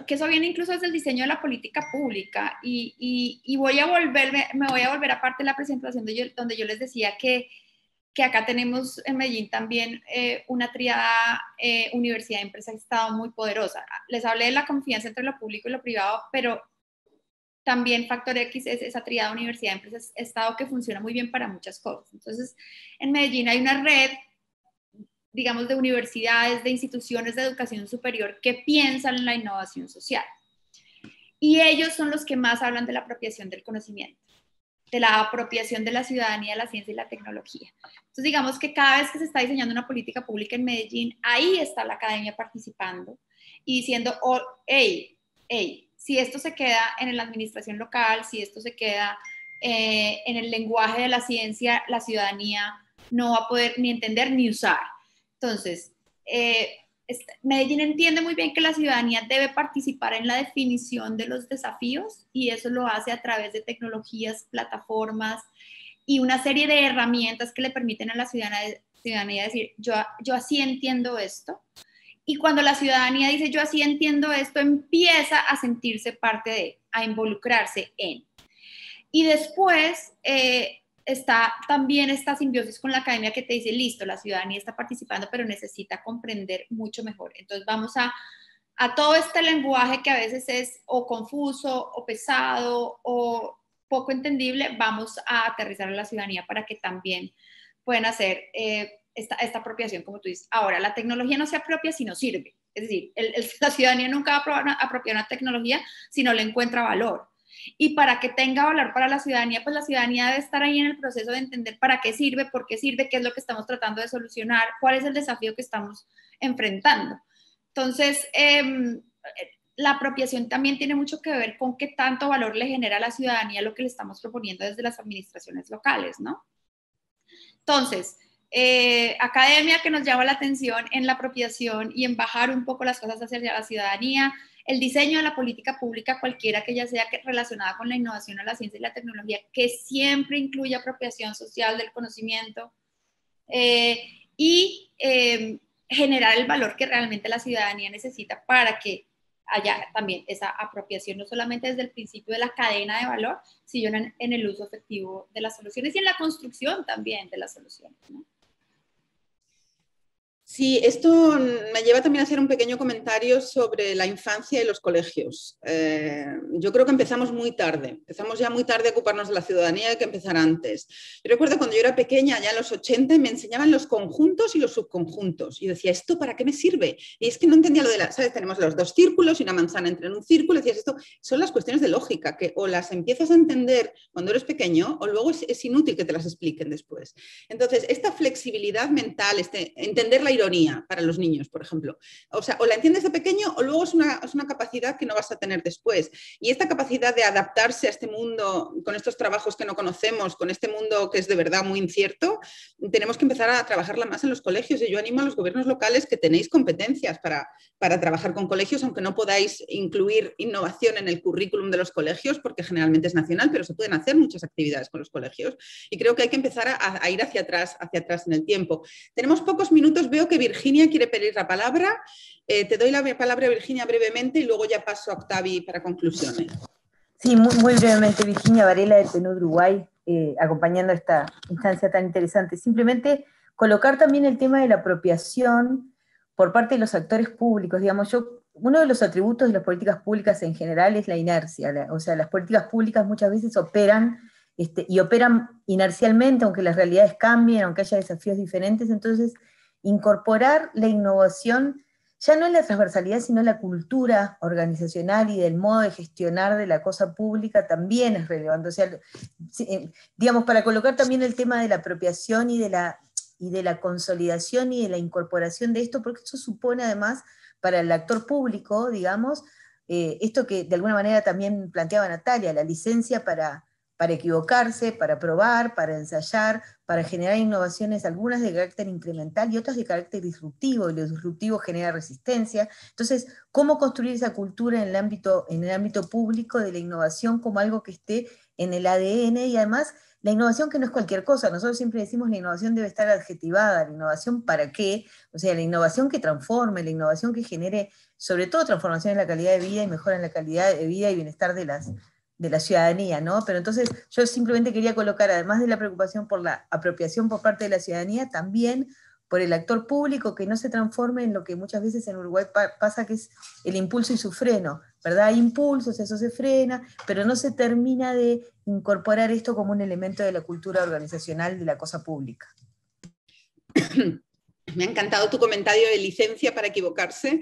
eso viene incluso desde el diseño de la política pública y me voy a volver a parte de la presentación donde yo les decía que acá tenemos en Medellín también una triada universidad, empresa, Estado muy poderosa. Les hablé de la confianza entre lo público y lo privado, pero también Factor X es esa triada universidad, empresa, Estado que funciona muy bien para muchas cosas. Entonces, en Medellín hay una red, digamos, de universidades, de instituciones de educación superior que piensan en la innovación social. Y ellos son los que más hablan de la apropiación del conocimiento, de la apropiación de la ciudadanía, de la ciencia y la tecnología. Entonces, digamos que cada vez que se está diseñando una política pública en Medellín, ahí está la academia participando y diciendo, oh, hey, si esto se queda en la administración local, si esto se queda en el lenguaje de la ciencia, la ciudadanía no va a poder ni entender ni usar. Entonces, Medellín entiende muy bien que la ciudadanía debe participar en la definición de los desafíos y eso lo hace a través de tecnologías, plataformas y una serie de herramientas que le permiten a la ciudadanía decir, yo así entiendo esto. Y cuando la ciudadanía dice, yo así entiendo esto, empieza a sentirse parte de, a involucrarse en. Y después está también esta simbiosis con la academia que te dice, listo, la ciudadanía está participando, pero necesita comprender mucho mejor. Entonces vamos a todo este lenguaje que a veces es o confuso, o pesado, o poco entendible, vamos a aterrizar a la ciudadanía para que también puedan hacer esta apropiación, como tú dices. Ahora, la tecnología no se apropia si no sirve. Es decir, la ciudadanía nunca va a apropiar una tecnología si no le encuentra valor. Y para que tenga valor para la ciudadanía, pues la ciudadanía debe estar ahí en el proceso de entender para qué sirve, por qué sirve, qué es lo que estamos tratando de solucionar, cuál es el desafío que estamos enfrentando. Entonces, la apropiación también tiene mucho que ver con qué tanto valor le genera a la ciudadanía lo que le estamos proponiendo desde las administraciones locales, ¿no? Entonces, academia que nos llama la atención en la apropiación y en bajar un poco las cosas hacia la ciudadanía, el diseño de la política pública, cualquiera que ya sea relacionada con la innovación o la ciencia y la tecnología, que siempre incluye apropiación social del conocimiento y generar el valor que realmente la ciudadanía necesita para que haya también esa apropiación, no solamente desde el principio de la cadena de valor, sino en el uso efectivo de las soluciones y en la construcción también de las soluciones, ¿no? Sí, esto me lleva también a hacer un pequeño comentario sobre la infancia y los colegios. Yo creo que empezamos muy tarde, empezamos ya muy tarde a ocuparnos de la ciudadanía, hay que empezar antes. Yo recuerdo cuando yo era pequeña, ya en los 80, me enseñaban los conjuntos y los subconjuntos. Y yo decía, ¿esto para qué me sirve? Y es que no entendía lo de la, ¿sabes? Tenemos los dos círculos y una manzana entra en un círculo. Y decías, esto son las cuestiones de lógica, que o las empiezas a entender cuando eres pequeño o luego es inútil que te las expliquen después. Entonces, esta flexibilidad mental, entender la ironía para los niños, por ejemplo. O sea, o la entiendes de pequeño o luego es una capacidad que no vas a tener después. Y esta capacidad de adaptarse a este mundo, con estos trabajos que no conocemos, con este mundo que es de verdad muy incierto, tenemos que empezar a trabajarla más en los colegios. Y yo animo a los gobiernos locales que tenéis competencias para trabajar con colegios, aunque no podáis incluir innovación en el currículum de los colegios, porque generalmente es nacional, pero se pueden hacer muchas actividades con los colegios. Y creo que hay que empezar a ir hacia atrás en el tiempo. Tenemos pocos minutos, veo que Virginia quiere pedir la palabra. Te doy la palabra, Virginia, brevemente y luego ya paso a Octavi para conclusiones. Sí, muy brevemente, Virginia Varela del PNUD Uruguay, acompañando esta instancia tan interesante. Simplemente colocar también el tema de la apropiación por parte de los actores públicos. Digamos, uno de los atributos de las políticas públicas en general es la inercia. O sea, las políticas públicas muchas veces operan y operan inercialmente, aunque las realidades cambien, aunque haya desafíos diferentes. Entonces, incorporar la innovación ya no en la transversalidad, sino en la cultura organizacional y del modo de gestionar de la cosa pública también es relevante. O sea, digamos, para colocar también el tema de la apropiación y de la consolidación y de la incorporación de esto, porque esto supone además para el actor público, digamos, esto que de alguna manera también planteaba Natalia, la licencia para equivocarse, para probar, para ensayar, para generar innovaciones, algunas de carácter incremental y otras de carácter disruptivo, y lo disruptivo genera resistencia. Entonces, ¿cómo construir esa cultura en el ámbito público de la innovación como algo que esté en el ADN? Y además, la innovación que no es cualquier cosa, nosotros siempre decimos la innovación debe estar adjetivada, la innovación ¿para qué? O sea, la innovación que transforme, la innovación que genere, sobre todo transformación en la calidad de vida y mejora en la calidad de vida y bienestar de la ciudadanía, ¿no? Pero entonces yo simplemente quería colocar, además de la preocupación por la apropiación por parte de la ciudadanía, también por el actor público que no se transforme en lo que muchas veces en Uruguay pasa, que es el impulso y su freno, ¿verdad? Hay impulsos, eso se frena, pero no se termina de incorporar esto como un elemento de la cultura organizacional de la cosa pública. Me ha encantado tu comentario de licencia para equivocarse.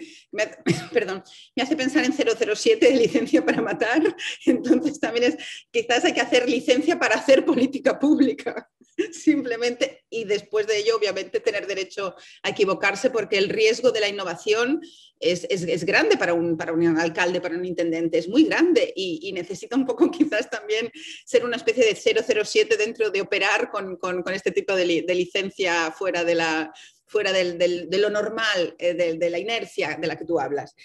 Perdón, me hace pensar en 007 de licencia para matar. Entonces también quizás hay que hacer licencia para hacer política pública, simplemente, y después de ello obviamente tener derecho a equivocarse, porque el riesgo de la innovación es grande para un alcalde, para un intendente, es muy grande y necesita un poco quizás también ser una especie de 007 dentro de operar con este tipo de licencia fuera de lo normal, de la inercia de la que tú hablas.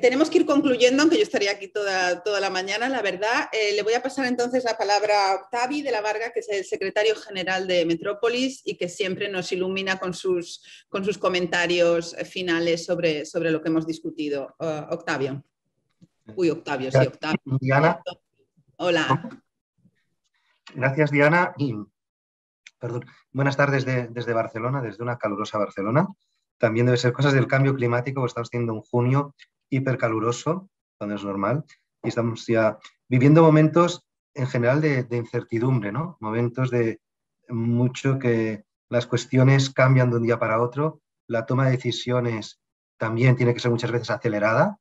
Tenemos que ir concluyendo, aunque yo estaría aquí toda la mañana, la verdad. Le voy a pasar entonces la palabra a Octavi de la Varga, que es el secretario general de Metrópolis y que siempre nos ilumina con sus comentarios finales sobre lo que hemos discutido. Octavio. Uy, Octavio, sí, Octavio. Diana. Hola. Gracias, Diana. Perdón. Buenas tardes desde Barcelona, desde una calurosa Barcelona. También debe ser cosas del cambio climático, porque estamos teniendo un junio hipercaluroso, cuando es normal, y estamos ya viviendo momentos en general de incertidumbre, ¿no? Momentos de mucho que las cuestiones cambian de un día para otro, la toma de decisiones también tiene que ser muchas veces acelerada,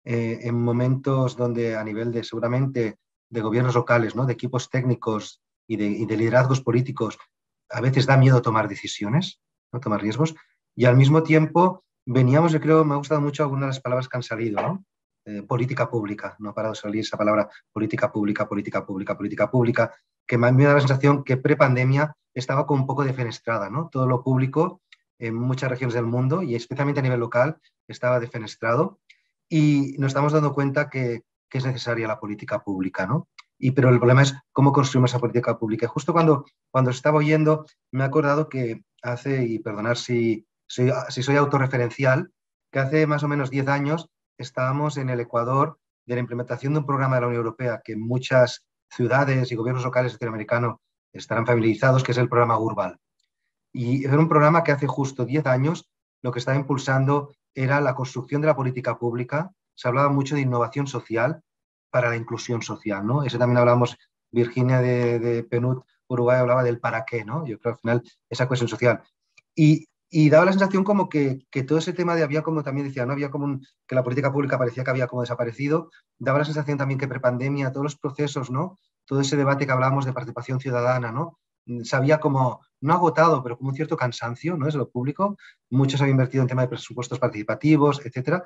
en momentos donde a nivel seguramente de gobiernos locales, ¿no? De equipos técnicos y de liderazgos políticos, a veces da miedo tomar decisiones, ¿no? Tomar riesgos, y al mismo tiempo veníamos, yo creo, me ha gustado mucho algunas de las palabras que han salido, ¿no? Política pública, no ha parado de salir esa palabra política pública, que me da la sensación que pre-pandemia estaba como un poco defenestrada, ¿no? Todo lo público en muchas regiones del mundo y especialmente a nivel local estaba defenestrado y nos estamos dando cuenta que es necesaria la política pública, ¿no? Pero el problema es cómo construimos esa política pública. Y justo cuando estaba oyendo me he acordado que hace, y perdonar si soy autorreferencial, que hace más o menos 10 años estábamos en el ecuador de la implementación de un programa de la Unión Europea que muchas ciudades y gobiernos locales latinoamericanos estarán familiarizados, que es el programa Urbal. Y era un programa que hace justo 10 años lo que estaba impulsando era la construcción de la política pública. Se hablaba mucho de innovación social para la inclusión social, ¿no? Eso también hablamos, Virginia de PNUD Uruguay hablaba del para qué, ¿no? Yo creo al final esa cohesión social. Y daba la sensación como que todo ese tema de había como también decía, no había como que la política pública parecía que había como desaparecido, daba la sensación también que prepandemia, todos los procesos, ¿no? Todo ese debate que hablábamos de participación ciudadana, ¿no? Se había como, no agotado, pero como un cierto cansancio, ¿no? Es lo público. Muchos habían invertido en tema de presupuestos participativos, etcétera,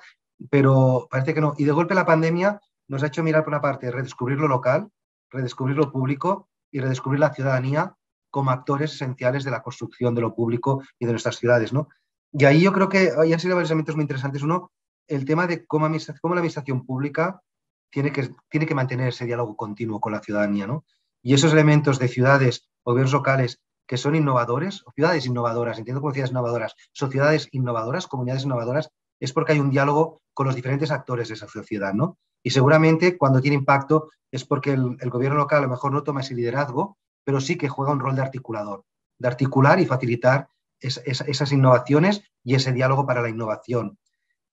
pero parece que no. Y de golpe la pandemia nos ha hecho mirar por una parte, redescubrir lo local, redescubrir lo público y redescubrir la ciudadanía como actores esenciales de la construcción de lo público y de nuestras ciudades, ¿no? Y ahí yo creo que hay han sido varios elementos muy interesantes. Uno, el tema de cómo la administración pública tiene que mantener ese diálogo continuo con la ciudadanía, ¿no? Y esos elementos de ciudades o gobiernos locales que son innovadores, o ciudades innovadoras, entiendo como ciudades innovadoras, sociedades innovadoras, comunidades innovadoras, es porque hay un diálogo con los diferentes actores de esa sociedad, ¿no? Y seguramente cuando tiene impacto es porque el gobierno local a lo mejor no toma ese liderazgo, pero sí que juega un rol de articulador, de articular y facilitar esas innovaciones y ese diálogo para la innovación.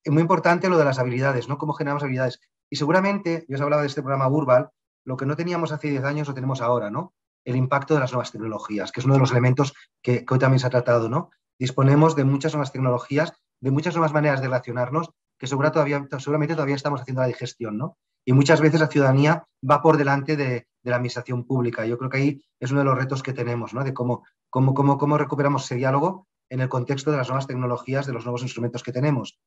Es muy importante lo de las habilidades, ¿no? Cómo generamos habilidades. Y seguramente, yo os hablaba de este programa Urbal, lo que no teníamos hace 10 años lo tenemos ahora, ¿no? El impacto de las nuevas tecnologías, que es uno de los elementos que hoy también se ha tratado, ¿no? Disponemos de muchas nuevas tecnologías, de muchas nuevas maneras de relacionarnos, que seguramente todavía estamos haciendo la digestión, ¿no? Y muchas veces la ciudadanía va por delante de la administración pública. Yo creo que ahí es uno de los retos que tenemos, ¿no? De cómo recuperamos ese diálogo en el contexto de las nuevas tecnologías, de los nuevos instrumentos que tenemos.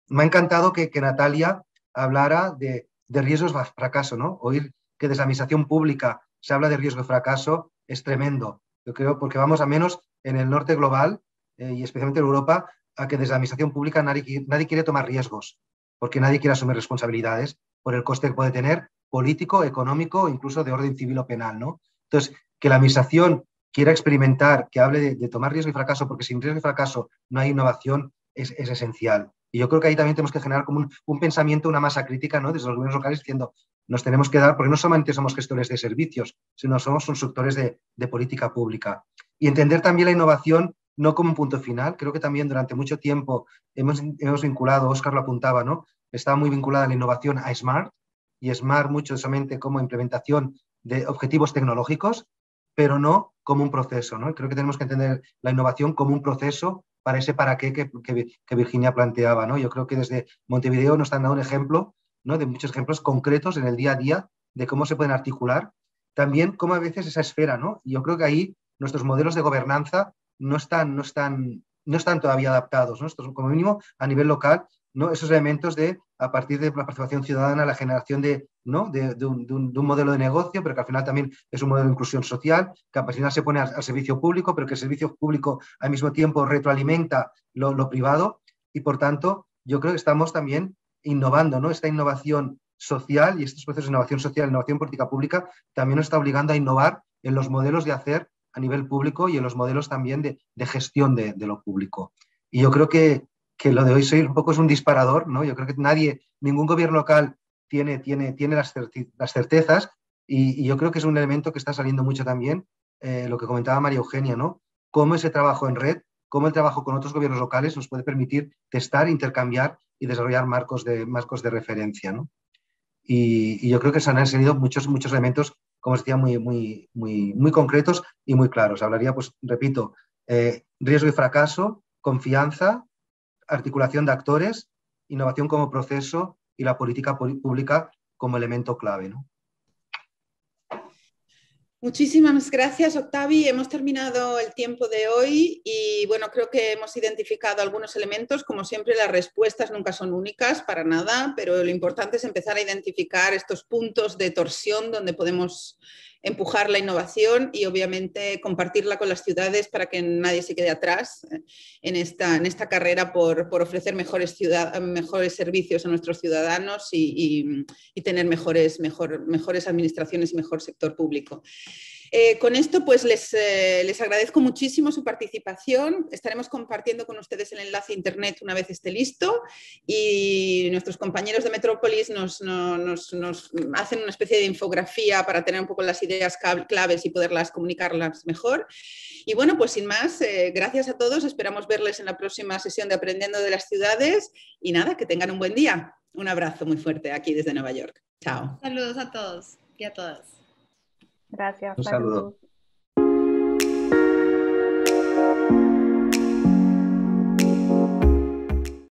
Me ha encantado que Natalia hablara de riesgos de fracaso, ¿no? Oír que desde la administración pública se habla de riesgo de fracaso es tremendo. Yo creo, porque vamos a menos en el norte global y especialmente en Europa, a que desde la administración pública nadie quiere tomar riesgos, porque nadie quiere asumir responsabilidades por el coste que puede tener político, económico, incluso de orden civil o penal, ¿no? Entonces, que la administración quiera experimentar, que hable de tomar riesgo y fracaso, porque sin riesgo y fracaso no hay innovación, es esencial. Y yo creo que ahí también tenemos que generar como un pensamiento, una masa crítica, ¿no? Desde los gobiernos locales diciendo, nos tenemos que dar, porque no solamente somos gestores de servicios, sino somos constructores de política pública. Y entender también la innovación no como un punto final. Creo que también durante mucho tiempo hemos vinculado, Óscar lo apuntaba, ¿no? Estaba muy vinculada la innovación a SMART, y SMART mucho solamente como implementación de objetivos tecnológicos, pero no como un proceso, ¿no? Creo que tenemos que entender la innovación como un proceso para ese para qué que Virginia planteaba, ¿no? Yo creo que desde Montevideo nos han dado un ejemplo, ¿no? De muchos ejemplos concretos en el día a día de cómo se pueden articular. También cómo a veces esa esfera, ¿no? Y yo creo que ahí nuestros modelos de gobernanza no están todavía adaptados, ¿no? Esto, como mínimo a nivel local, ¿no? Esos elementos de, a partir de la participación ciudadana, la generación ¿no? de un modelo de negocio, pero que al final también es un modelo de inclusión social, que al final se pone al servicio público, pero que el servicio público al mismo tiempo retroalimenta lo privado, y por tanto yo creo que estamos también innovando, ¿no? Esta innovación social y estos procesos de innovación social, innovación política pública, también nos está obligando a innovar en los modelos de hacer a nivel público y en los modelos también de gestión de lo público. Y yo creo que lo de hoy un poco es un disparador, ¿no? Yo creo que ningún gobierno local tiene las certezas, y yo creo que es un elemento que está saliendo mucho también, lo que comentaba María Eugenia, ¿no? Cómo ese trabajo en red, cómo el trabajo con otros gobiernos locales nos puede permitir testar, intercambiar y desarrollar marcos de referencia, ¿no? Y yo creo que se han salido muchos elementos, como os decía, muy concretos y muy claros. Hablaría, pues, repito, riesgo y fracaso, confianza, articulación de actores, innovación como proceso y la política pública como elemento clave, ¿no? Muchísimas gracias, Octavi. Hemos terminado el tiempo de hoy y bueno, creo que hemos identificado algunos elementos. Como siempre, las respuestas nunca son únicas para nada, pero lo importante es empezar a identificar estos puntos de torsión donde podemos empujar la innovación y obviamente compartirla con las ciudades para que nadie se quede atrás en esta carrera por ofrecer mejores servicios a nuestros ciudadanos y tener mejores administraciones y mejor sector público. Con esto pues les agradezco muchísimo su participación. Estaremos compartiendo con ustedes el enlace a internet una vez esté listo y nuestros compañeros de Metrópolis nos hacen una especie de infografía para tener un poco las ideas claves y poderlas comunicarlas mejor. Y bueno, pues sin más, gracias a todos. Esperamos verles en la próxima sesión de Aprendiendo de las Ciudades y nada, que tengan un buen día. Un abrazo muy fuerte aquí desde Nueva York. Chao. Saludos a todos y a todas. Gracias. Un saludo. Saludos.